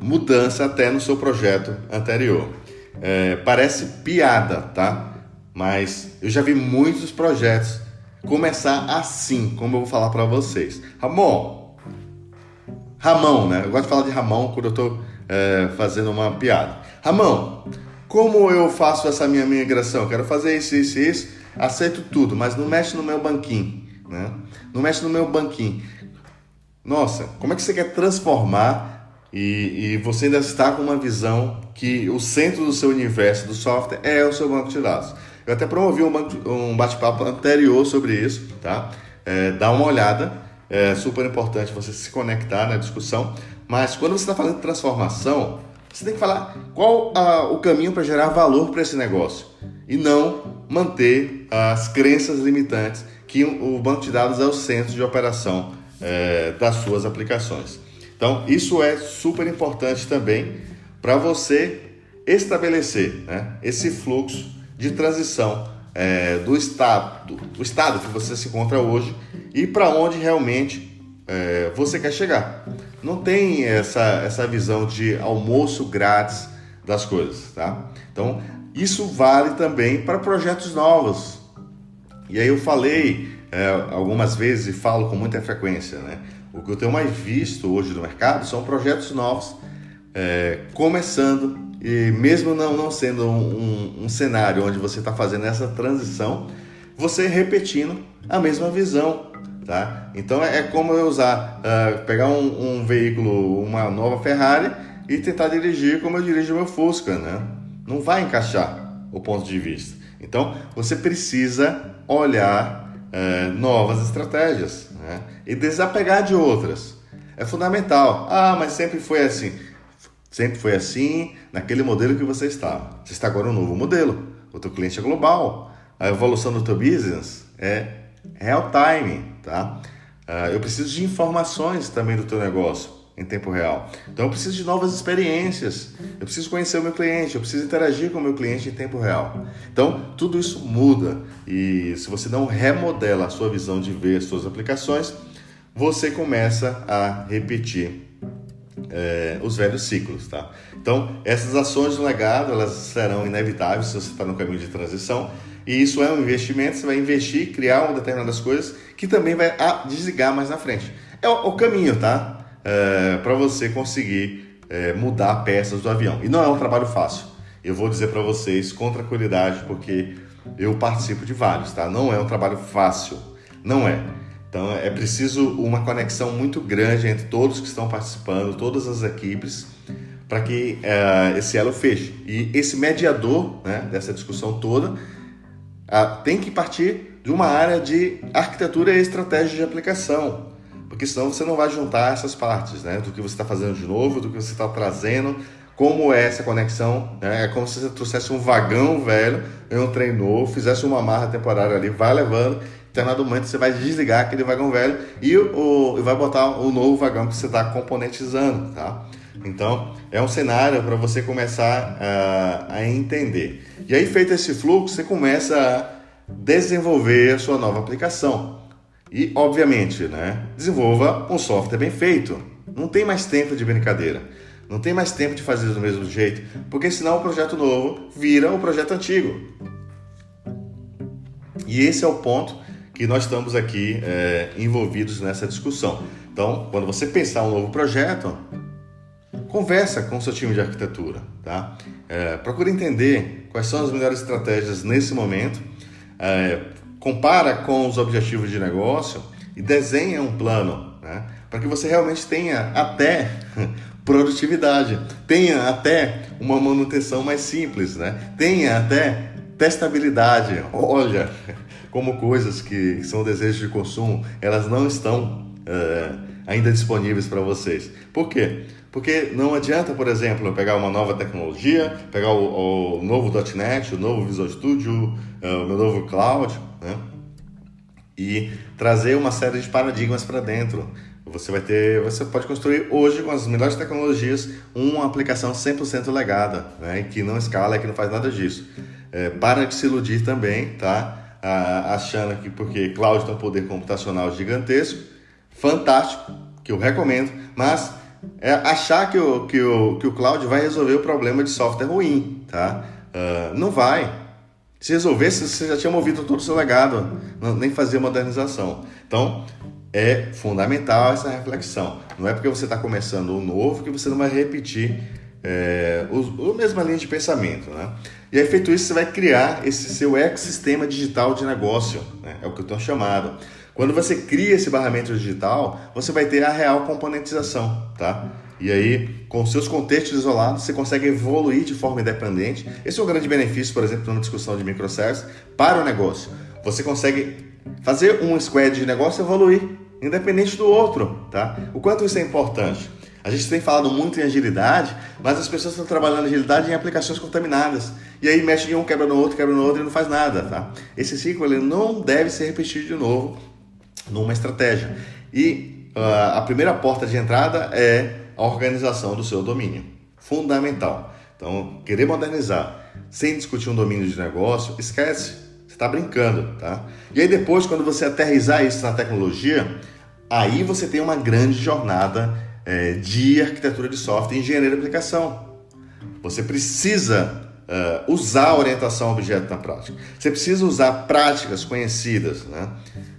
mudança até no seu projeto anterior. Parece piada, tá? Mas eu já vi muitos projetos começar assim, como eu vou falar para vocês. Ramon, né? Eu gosto de falar de Ramon quando eu estou fazendo uma piada. Ramon, como eu faço essa minha migração? Quero fazer isso, aceito tudo, mas não mexe no meu banquinho, né? Não mexe no meu banquinho. Nossa, como é que você quer transformar e você ainda está com uma visão que o centro do seu universo do software é o seu banco de dados? Eu até promovi um bate-papo anterior sobre isso, tá? Dá uma olhada, é super importante você se conectar na discussão, mas quando você está fazendo transformação, Você tem que falar qual o caminho para gerar valor para esse negócio e não manter as crenças limitantes que o banco de dados é o centro de operação das suas aplicações. Então, isso é super importante também para você estabelecer, né, esse fluxo de transição do estado que você se encontra hoje e para onde realmente você quer chegar. Não tem essa visão de almoço grátis das coisas, tá? Então, isso vale também para projetos novos. E aí eu falei algumas vezes e falo com muita frequência, né? O que eu tenho mais visto hoje no mercado são projetos novos começando, e mesmo não sendo um cenário onde você está fazendo essa transição, você repetindo a mesma visão, tá? Então é como eu pegar um veículo, uma nova Ferrari e tentar dirigir como eu dirijo meu Fusca, né? Não vai encaixar o ponto de vista. Então você precisa olhar novas estratégias, né? E desapegar de outras. É fundamental. Mas sempre foi assim. Sempre foi assim naquele modelo que você estava. Você está agora em um novo modelo. O teu cliente é global. A evolução do teu business é real time, tá? Eu preciso de informações também do teu negócio em tempo real. Então eu preciso de novas experiências. Eu preciso conhecer o meu cliente. Eu preciso interagir com o meu cliente em tempo real. Então tudo isso muda. E se você não remodela a sua visão de ver as suas aplicações, você começa a repetir os velhos ciclos, tá? Então, essas ações do legado, elas serão inevitáveis se você está no caminho de transição, e isso é um investimento. Você vai investir, criar determinadas coisas que também vai desligar mais na frente. É o caminho, tá? Para você conseguir mudar peças do avião. E não é um trabalho fácil. Eu vou dizer para vocês com tranquilidade, porque eu participo de vários, tá? Não é um trabalho fácil, não é. Então é preciso uma conexão muito grande entre todos que estão participando, todas as equipes, para que esse elo feche. E esse mediador, né, dessa discussão toda tem que partir de uma área de arquitetura e estratégia de aplicação, porque senão você não vai juntar essas partes, né, do que você está fazendo de novo, do que você está trazendo, como é essa conexão, né? É como se você trouxesse um vagão velho em um trem novo, fizesse uma amarra temporária ali, vai levando. Em determinado momento você vai desligar aquele vagão velho e vai botar o novo vagão que você está componentizando, tá? Então é um cenário para você começar a entender. E aí, feito esse fluxo, você começa a desenvolver a sua nova aplicação. E obviamente, né, desenvolva um software bem feito. Não tem mais tempo de brincadeira. Não tem mais tempo de fazer do mesmo jeito, porque senão o projeto novo vira o projeto antigo. E esse é o ponto que nós estamos aqui envolvidos nessa discussão. Então, quando você pensar um novo projeto, conversa com o seu time de arquitetura, tá? Procura entender quais são as melhores estratégias nesse momento, compara com os objetivos de negócio e desenha um plano, né? Para que você realmente tenha até produtividade, tenha até uma manutenção mais simples, né? Tenha até testabilidade. Olha como coisas que são desejos de consumo, elas não estão ainda disponíveis para vocês. Por quê? Porque não adianta, por exemplo, eu pegar uma nova tecnologia, pegar o novo .NET, o novo Visual Studio, o meu novo Cloud, né? E trazer uma série de paradigmas para dentro. Você pode construir hoje, com as melhores tecnologias, uma aplicação 100% legada, né? Que não escala, que não faz nada disso. Para de se iludir também, tá? Achando que porque cloud tem um poder computacional gigantesco, fantástico, que eu recomendo, mas achar que o cloud vai resolver o problema de software ruim, tá? Não vai. Se resolvesse, você já tinha movido todo o seu legado, nem fazia modernização. Então, é fundamental essa reflexão. Não é porque você está começando um novo que você não vai repetir a mesma linha de pensamento, né? E aí, feito isso, você vai criar esse seu ecossistema digital de negócio, né? É o que eu estou chamando. Quando você cria esse barramento digital, você vai ter a real componentização, tá? E aí, com seus contextos isolados, você consegue evoluir de forma independente. Esse é um grande benefício, por exemplo, numa discussão de microservices para o negócio. Você consegue fazer um squad de negócio evoluir, independente do outro, tá? O quanto isso é importante? A gente tem falado muito em agilidade, mas as pessoas estão trabalhando agilidade em aplicações contaminadas. E aí mexe em um, quebra no outro e não faz nada, tá? Esse ciclo ele não deve ser repetido de novo numa estratégia. E a primeira porta de entrada é a organização do seu domínio. Fundamental. Então, querer modernizar sem discutir um domínio de negócio, esquece. Você está brincando, tá? E aí depois, quando você aterrissar isso na tecnologia, aí você tem uma grande jornada de arquitetura de software e engenharia de aplicação. Você precisa usar a orientação a objeto na prática. Você precisa usar práticas conhecidas, né,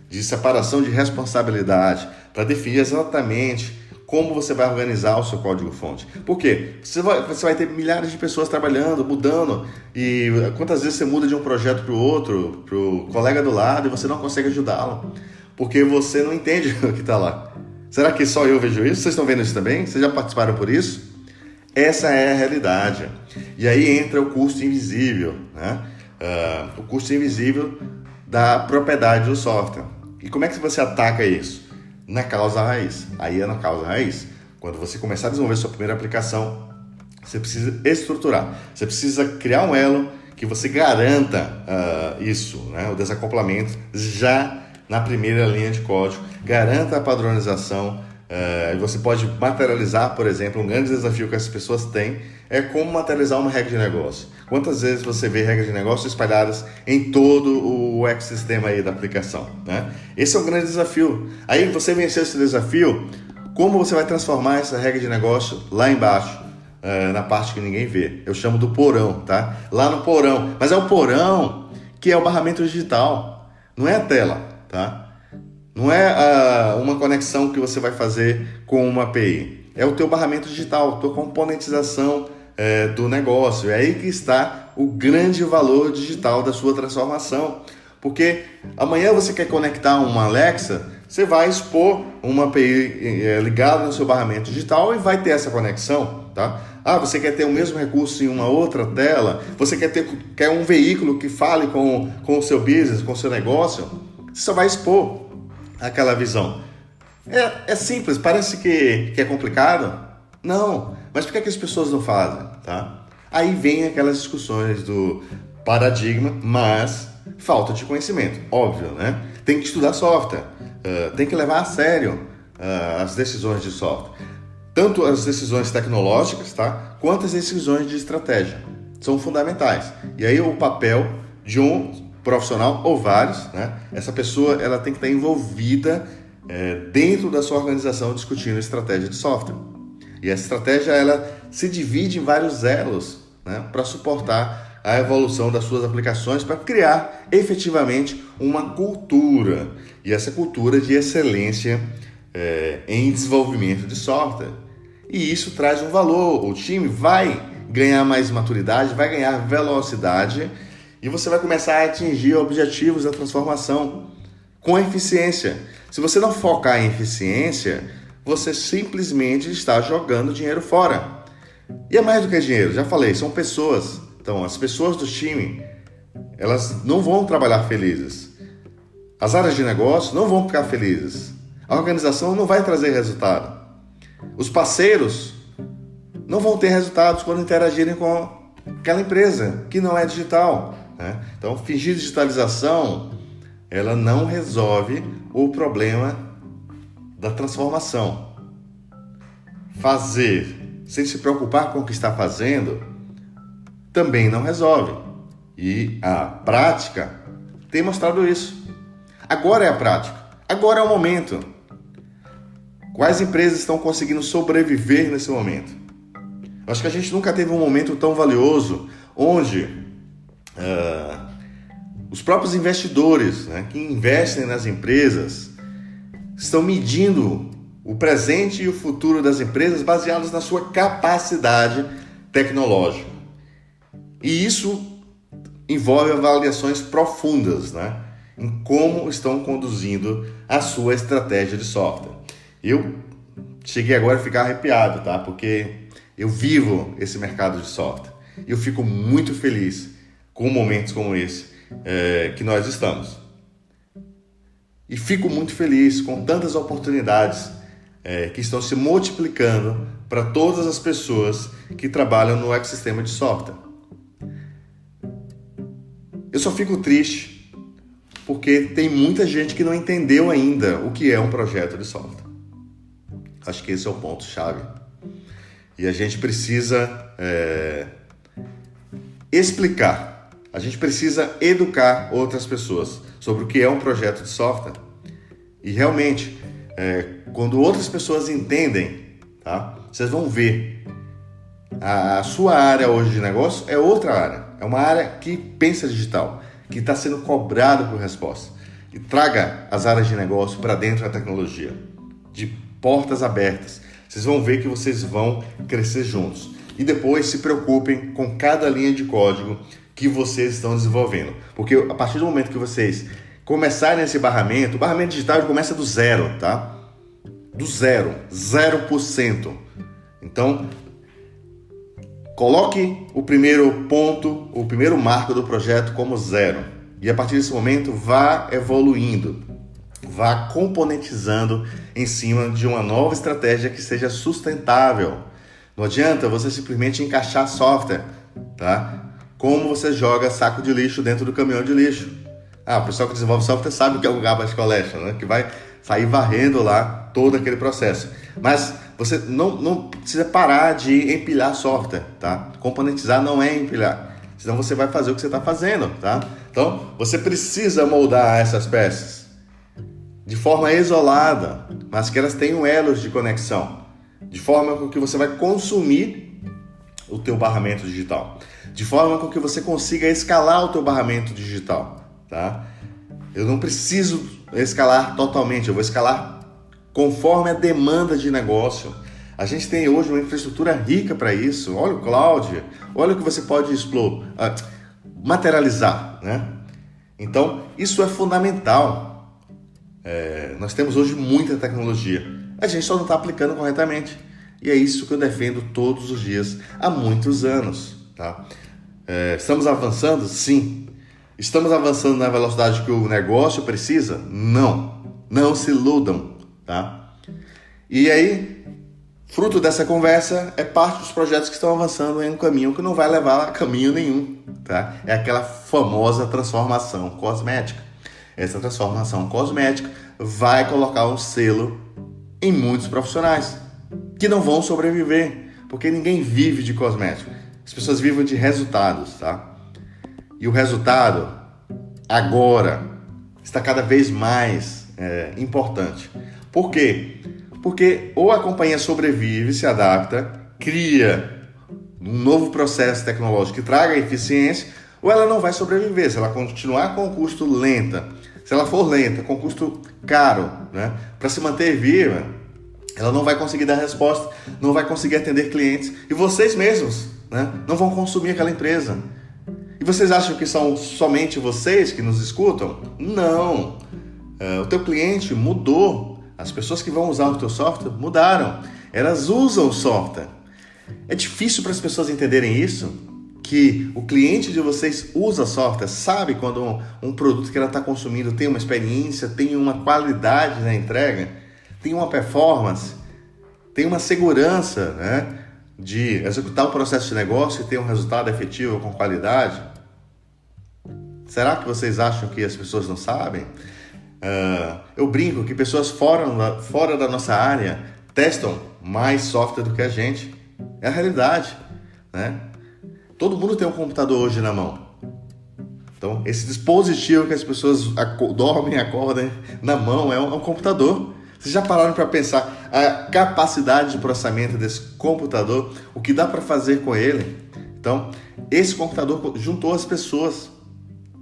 de separação de responsabilidade para definir exatamente como você vai organizar o seu código-fonte. Por quê? Você vai ter milhares de pessoas trabalhando, mudando, e quantas vezes você muda de um projeto para o outro, para o colega do lado, e você não consegue ajudá-lo, porque você não entende o que está lá. Será que só eu vejo isso? Vocês estão vendo isso também? Vocês já participaram por isso? Essa é a realidade. E aí entra o custo invisível, né? O custo invisível da propriedade do software. E como é que você ataca isso? Na causa raiz. Aí é na causa raiz. Quando você começar a desenvolver sua primeira aplicação, você precisa estruturar. Você precisa criar um elo que você garanta isso, né? O desacoplamento já na primeira linha de código, garanta a padronização. Você pode materializar, por exemplo, um grande desafio que as pessoas têm é como materializar uma regra de negócio. Quantas vezes você vê regras de negócio espalhadas em todo o ecossistema aí da aplicação, né? Esse é um grande desafio. Aí você venceu esse desafio, como você vai transformar essa regra de negócio lá embaixo, na parte que ninguém vê? Eu chamo do porão, tá? Lá no porão. Mas é o porão que é o barramento digital, não é a tela. Tá? Não é uma conexão que você vai fazer com uma API. É o teu barramento digital, a tua componentização do negócio. É aí que está o grande valor digital da sua transformação. Porque amanhã você quer conectar uma Alexa, você vai expor uma API ligada no seu barramento digital e vai ter essa conexão. Tá? Você quer ter o mesmo recurso em uma outra tela? Você quer um veículo que fale com o seu business, com o seu negócio? Você só vai expor aquela visão. É simples, parece que é complicado. Não, mas por que as pessoas não fazem? Tá? Aí vem aquelas discussões do paradigma, mas falta de conhecimento, óbvio, né? Tem que estudar software, tem que levar a sério as decisões de software. Tanto as decisões tecnológicas, tá? Quanto as decisões de estratégia. São fundamentais. E aí o papel de um profissional ou vários, né? Essa pessoa ela tem que estar envolvida dentro da sua organização discutindo estratégia de software. E essa estratégia ela se divide em vários elos, né? Para suportar a evolução das suas aplicações, para criar efetivamente uma cultura. E essa cultura de excelência em desenvolvimento de software. E isso traz um valor. O time vai ganhar mais maturidade, vai ganhar velocidade, e você vai começar a atingir objetivos da transformação com eficiência. Se você não focar em eficiência, você simplesmente está jogando dinheiro fora. E é mais do que dinheiro, já falei, são pessoas. Então, as pessoas do time, elas não vão trabalhar felizes. As áreas de negócio não vão ficar felizes. A organização não vai trazer resultado. Os parceiros não vão ter resultados quando interagirem com aquela empresa que não é digital. Então, fingir digitalização, ela não resolve o problema da transformação. Fazer sem se preocupar com o que está fazendo também não resolve. E a prática tem mostrado isso. Agora é a prática. Agora é o momento. Quais empresas estão conseguindo sobreviver nesse momento? Eu acho que a gente nunca teve um momento tão valioso onde os próprios investidores, né, que investem nas empresas estão medindo o presente e o futuro das empresas baseados na sua capacidade tecnológica. E isso envolve avaliações profundas, né, em como estão conduzindo a sua estratégia de software. Eu cheguei agora a ficar arrepiado, tá? Porque eu vivo esse mercado de software. E eu fico muito feliz com momentos como esse que nós estamos. E fico muito feliz com tantas oportunidades que estão se multiplicando para todas as pessoas que trabalham no ecossistema de software. Eu só fico triste porque tem muita gente que não entendeu ainda o que é um projeto de software. Acho que esse é o ponto-chave. E a gente precisa explicar, a gente precisa educar outras pessoas sobre o que é um projeto de software. E realmente, quando outras pessoas entendem, tá? Vocês vão ver, a sua área hoje de negócio é outra área. É uma área que pensa digital, que está sendo cobrado por resposta. E traga as áreas de negócio para dentro da tecnologia, de portas abertas. Vocês vão ver que vocês vão crescer juntos. E depois se preocupem com cada linha de código que vocês estão desenvolvendo. Porque a partir do momento que vocês começarem esse barramento, o barramento digital começa do zero, tá? Do zero, 0%. Então, coloque o primeiro ponto, o primeiro marco do projeto como zero. E a partir desse momento, vá evoluindo, vá componentizando em cima de uma nova estratégia que seja sustentável. Não adianta você simplesmente encaixar software, tá? Como você joga saco de lixo dentro do caminhão de lixo. O pessoal que desenvolve software sabe o que é o garbage collection, né? Que vai sair varrendo lá todo aquele processo. Mas você não precisa parar de empilhar software, tá? Componentizar não é empilhar. Senão você vai fazer o que você está fazendo, tá? Então, você precisa moldar essas peças de forma isolada, mas que elas tenham elos de conexão, de forma com que você vai consumir o teu barramento digital, de forma com que você consiga escalar o teu barramento digital, tá? Eu não preciso escalar totalmente, eu vou escalar conforme a demanda de negócio. A gente tem hoje uma infraestrutura rica para isso. Olha o cloud, olha o que você pode materializar, né? Então, isso é fundamental. Nós temos hoje muita tecnologia, a gente só não está aplicando corretamente. E é isso que eu defendo todos os dias, há muitos anos, tá? Estamos avançando? Sim. Estamos avançando na velocidade que o negócio precisa? Não. Não se iludam, tá? E aí, fruto dessa conversa, é parte dos projetos que estão avançando em um caminho que não vai levar a caminho nenhum, tá? É aquela famosa transformação cosmética. Essa transformação cosmética vai colocar um selo em muitos profissionais que não vão sobreviver, porque ninguém vive de cosmético. As pessoas vivem de resultados, tá? E o resultado, agora, está cada vez mais importante. Por quê? Porque ou a companhia sobrevive, se adapta, cria um novo processo tecnológico que traga eficiência, ou ela não vai sobreviver. Se ela continuar com o custo lenta, se ela for lenta, com custo caro, né, para se manter viva, ela não vai conseguir dar resposta, não vai conseguir atender clientes, e vocês mesmos, né, não vão consumir aquela empresa. E vocês acham que são somente vocês que nos escutam? Não. O teu cliente mudou. As pessoas que vão usar o teu software mudaram. Elas usam o software. É difícil para as pessoas entenderem isso, que o cliente de vocês usa software, sabe quando um produto que ela está consumindo tem uma experiência, tem uma qualidade na entrega, tem uma performance, tem uma segurança, né, de executar o processo de negócio e ter um resultado efetivo com qualidade. Será que vocês acham que as pessoas não sabem? Eu brinco que pessoas fora da nossa área testam mais software do que a gente. É a realidade, né? Todo mundo tem um computador hoje na mão. Então, esse dispositivo que as pessoas dormem e acordam na mão é um computador. Vocês já pararam para pensar a capacidade de processamento desse computador, o que dá para fazer com ele? Então, esse computador juntou as pessoas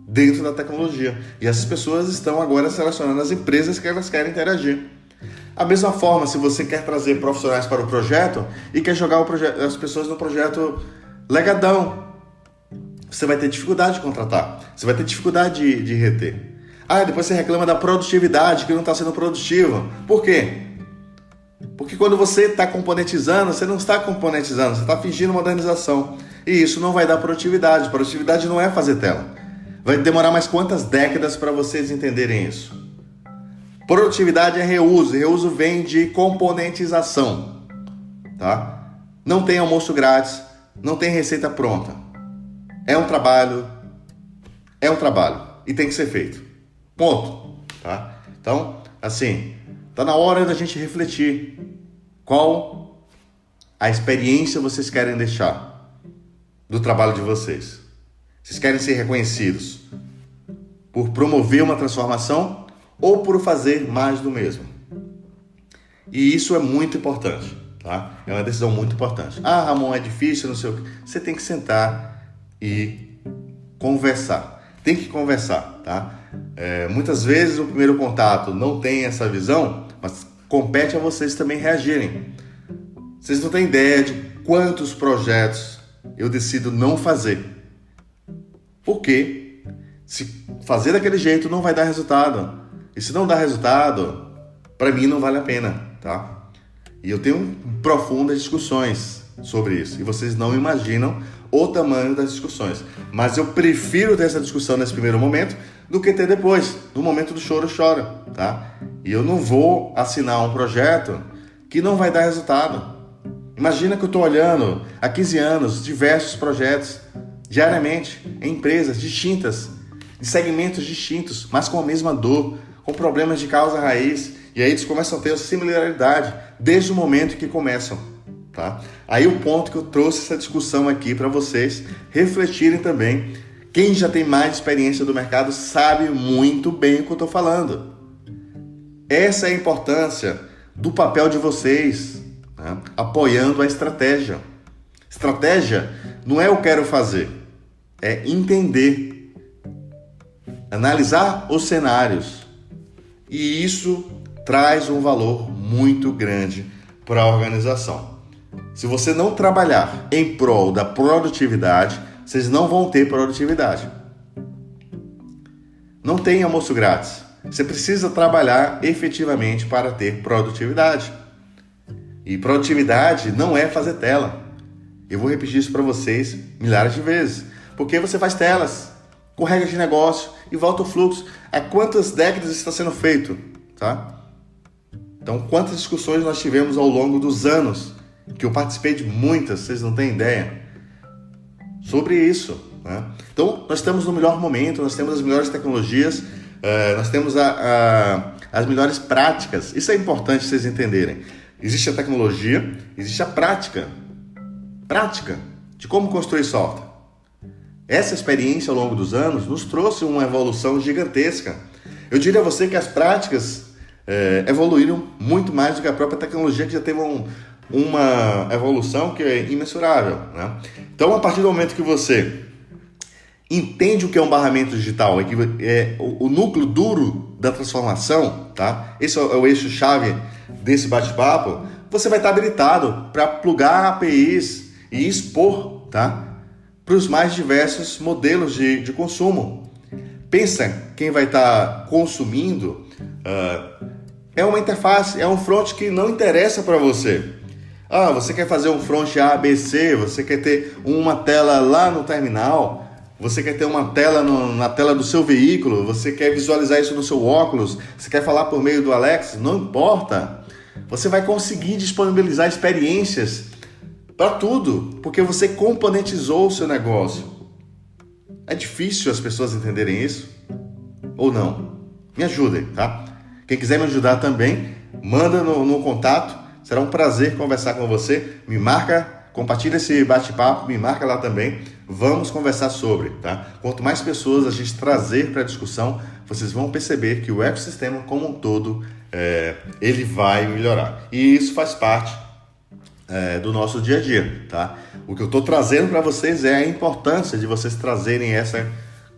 dentro da tecnologia. E essas pessoas estão agora selecionando as empresas que elas querem interagir. A mesma forma, se você quer trazer profissionais para o projeto e quer jogar as pessoas no projeto legadão, você vai ter dificuldade de contratar, você vai ter dificuldade de reter. Depois você reclama da produtividade, que não está sendo produtivo. Por quê? Porque quando você está componentizando, você não está componentizando, você está fingindo modernização. E isso não vai dar produtividade. Produtividade não é fazer tela. Vai demorar mais quantas décadas para vocês entenderem isso? Produtividade é reuso. Reuso vem de componentização, tá? Não tem almoço grátis, não tem receita pronta. É um trabalho e tem que ser feito. Ponto, tá? Então, assim, tá na hora da gente refletir qual a experiência vocês querem deixar do trabalho de vocês. Vocês querem ser reconhecidos por promover uma transformação ou por fazer mais do mesmo? E isso é muito importante, tá? É uma decisão muito importante. Ah, Ramon, é difícil, não sei o quê. Você tem que sentar e conversar. Tem que conversar, tá? Muitas vezes o primeiro contato não tem essa visão, mas compete a vocês também reagirem. Vocês não têm ideia de quantos projetos eu decido não fazer. Porque se fazer daquele jeito não vai dar resultado. E se não dá resultado, para mim não vale a pena, tá? E eu tenho profundas discussões sobre isso. E vocês não imaginam o tamanho das discussões. Mas eu prefiro ter essa discussão nesse primeiro momento do que ter depois. No momento do choro, chora, tá? E eu não vou assinar um projeto que não vai dar resultado. Imagina que eu estou olhando há 15 anos diversos projetos diariamente em empresas distintas, em segmentos distintos, mas com a mesma dor, com problemas de causa raiz, e aí eles começam a ter similaridade desde o momento que começam, tá? Aí o ponto que eu trouxe essa discussão aqui para vocês refletirem também. Quem já tem mais experiência do mercado sabe muito bem o que eu estou falando. Essa é a importância do papel de vocês, né? Apoiando a estratégia. Estratégia não é eu quero fazer, é entender, analisar os cenários. E isso traz um valor muito grande para a organização. Se você não trabalhar em prol da produtividade, vocês não vão ter produtividade. Não tem almoço grátis. Você precisa trabalhar efetivamente para ter produtividade. E produtividade não é fazer tela. Eu vou repetir isso para vocês milhares de vezes. Porque você faz telas com regras de negócio e volta o fluxo. Há quantas décadas isso está sendo feito? Tá? Então, quantas discussões nós tivemos ao longo dos anos, que eu participei de muitas, vocês não têm ideia, sobre isso, né? Então, nós estamos no melhor momento, nós temos as melhores tecnologias, nós temos as melhores práticas. Isso é importante vocês entenderem. Existe a tecnologia, existe a prática de como construir software. Essa experiência ao longo dos anos nos trouxe uma evolução gigantesca. Eu diria a você que as práticas evoluíram muito mais do que a própria tecnologia, que já teve uma evolução que é imensurável, né? Então, a partir do momento que você entende o que é um barramento digital, que é o núcleo duro da transformação, tá? Esse é o eixo-chave desse bate-papo, você vai estar habilitado para plugar APIs e expor, tá? Para os mais diversos modelos de consumo. Pensa, quem vai estar consumindo é uma interface, é um front que não interessa para você. Você quer fazer um front A, B, C, você quer ter uma tela lá no terminal, você quer ter uma tela na tela do seu veículo, você quer visualizar isso no seu óculos, você quer falar por meio do Alexa, não importa. Você vai conseguir disponibilizar experiências para tudo, porque você componentizou o seu negócio. É difícil as pessoas entenderem isso? Ou não? Me ajudem, tá? Quem quiser me ajudar também, manda no contato. Será um prazer conversar com você. Me marca, compartilha esse bate-papo, me marca lá também. Vamos conversar sobre, tá? Quanto mais pessoas a gente trazer para a discussão, vocês vão perceber que o ecossistema como um todo, ele vai melhorar. E isso faz parte do nosso dia a dia, tá? O que eu estou trazendo para vocês é a importância de vocês trazerem essa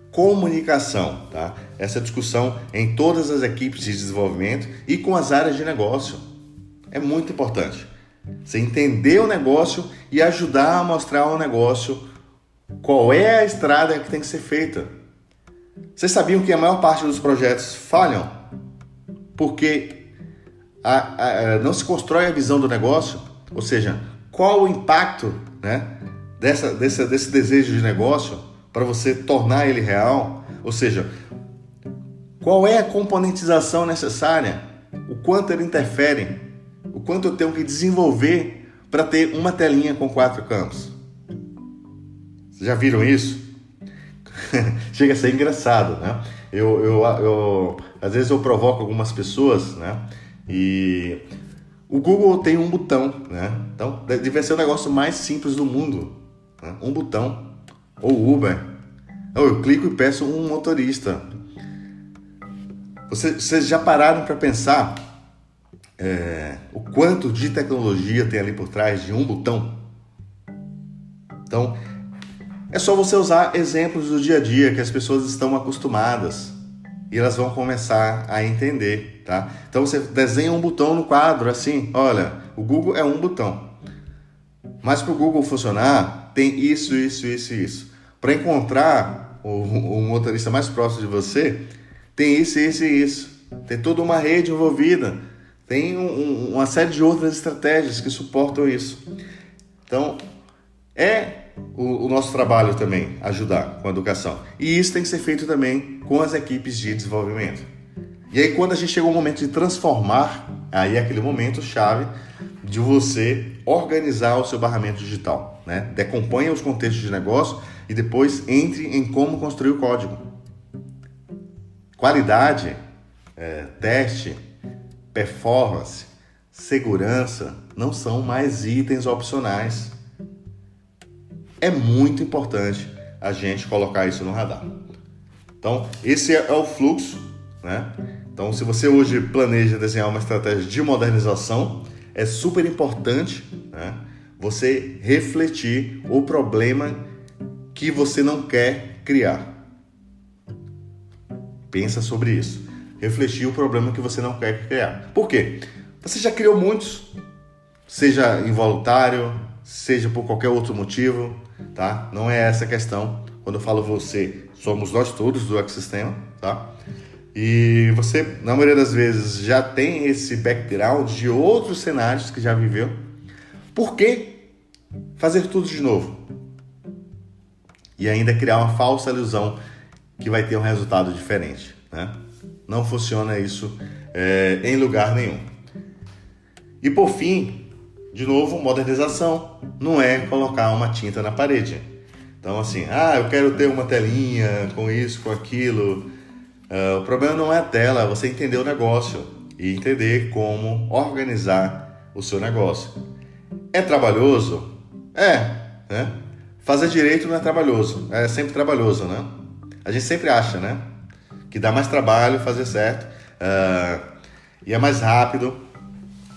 comunicação, tá? Essa discussão em todas as equipes de desenvolvimento e com as áreas de negócio. É muito importante. Você entender o negócio e ajudar a mostrar ao negócio qual é a estrada que tem que ser feita. Vocês sabiam que a maior parte dos projetos falham porque não se constrói a visão do negócio? Ou seja, qual o impacto, né, desse desejo de negócio para você tornar ele real? Ou seja, Qual é a componentização necessária? O quanto ele interfere? O quanto eu tenho que desenvolver para ter uma telinha com 4 campos? Vocês já viram isso? Chega a ser engraçado, né? Às vezes eu provoco algumas pessoas, né? E o Google tem um botão, né? Então, deve ser o negócio mais simples do mundo, né? Um botão. Ou Uber. Eu clico e peço um motorista. Vocês já pararam para pensar o quanto de tecnologia tem ali por trás de um botão? Então, é só você usar exemplos do dia a dia que as pessoas estão acostumadas e elas vão começar a entender, tá? Então você desenha um botão no quadro assim, olha, o Google é um botão. Mas para o Google funcionar, tem isso. Para encontrar o motorista mais próximo de você, tem isso. Tem toda uma rede envolvida. Tem uma série de outras estratégias que suportam isso. Então, o nosso trabalho também ajudar com a educação. E isso tem que ser feito também com as equipes de desenvolvimento. E aí quando a gente chega ao momento de transformar, aí é aquele momento chave de você organizar o seu barramento digital, né? Decomponha os contextos de negócio e depois entre em como construir o código. Qualidade, teste, performance, segurança não são mais itens opcionais. É muito importante a gente colocar isso no radar. Então, esse é o fluxo, né? Então, se você hoje planeja desenhar uma estratégia de modernização, é super importante, né, você refletir o problema que você não quer criar. Pensa sobre isso. Refletir o problema que você não quer criar. Por quê? Você já criou muitos, seja involuntário, seja por qualquer outro motivo, tá? Não é essa a questão. Quando eu falo você, somos nós todos do ecossistema, tá? E você, na maioria das vezes, já tem esse background de outros cenários que já viveu. Por que fazer tudo de novo? E ainda criar uma falsa ilusão que vai ter um resultado diferente, né? Não funciona isso em lugar nenhum. E por fim, de novo, modernização não é colocar uma tinta na parede. Então assim, eu quero ter uma telinha com isso, com aquilo. O problema não é a tela, é você entender o negócio e entender como organizar o seu negócio. É trabalhoso? Né? Fazer direito não é trabalhoso, é sempre trabalhoso, né? A gente sempre acha, né, que dá mais trabalho fazer certo e é mais rápido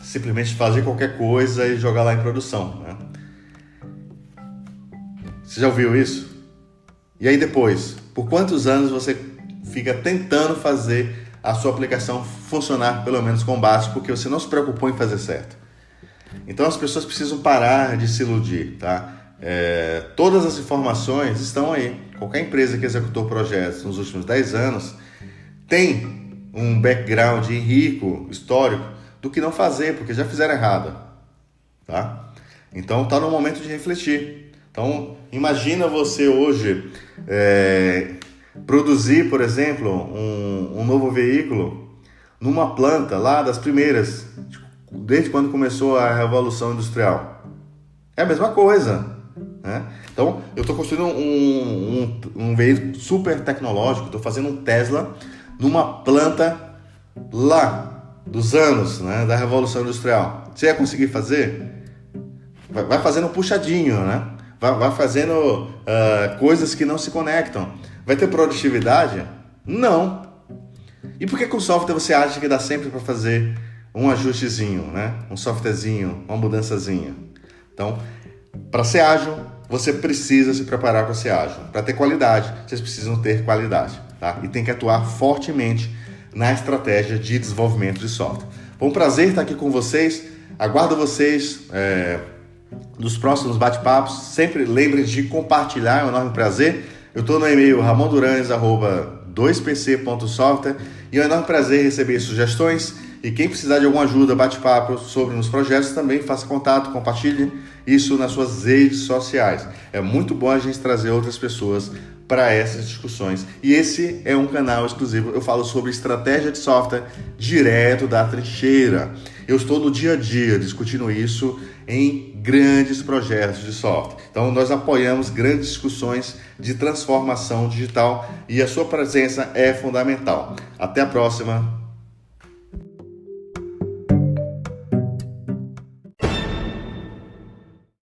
simplesmente fazer qualquer coisa e jogar lá em produção, né? Você já ouviu isso? E aí depois, por quantos anos você fica tentando fazer a sua aplicação funcionar pelo menos com o básico, porque você não se preocupou em fazer certo? Então as pessoas precisam parar de se iludir, tá? Todas as informações estão aí. Qualquer empresa que executou projetos nos últimos 10 anos tem um background rico, histórico, do que não fazer, porque já fizeram errado, tá? Então está no momento de refletir. Então imagina você hoje produzir, por exemplo, um novo veículo numa planta lá das primeiras, desde quando começou a Revolução Industrial. É a mesma coisa, né? Então eu estou construindo um veículo super tecnológico, estou fazendo um Tesla numa planta lá dos anos, né, da Revolução Industrial. Você ia conseguir fazer? Vai fazendo puxadinho, né? Vai fazendo coisas que não se conectam. Vai ter produtividade? Não. E por que com software você acha que dá sempre para fazer um ajustezinho, né? Um softwarezinho, uma mudançazinha? Então, para ser ágil, você precisa se preparar para ser ágil. Para ter qualidade, vocês precisam ter qualidade, tá? E tem que atuar fortemente na estratégia de desenvolvimento de software. Foi um prazer estar aqui com vocês. Aguardo vocês nos próximos bate-papos. Sempre lembrem de compartilhar, é um enorme prazer. Eu estou no e-mail ramonduranes@2pc.software e é um enorme prazer receber sugestões. E quem precisar de alguma ajuda, bate-papo sobre nos projetos, também faça contato, compartilhe isso nas suas redes sociais. É muito bom a gente trazer outras pessoas para essas discussões. E esse é um canal exclusivo. Eu falo sobre estratégia de software direto da trincheira. Eu estou no dia a dia discutindo isso em grandes projetos de software. Então, nós apoiamos grandes discussões de transformação digital e a sua presença é fundamental. Até a próxima.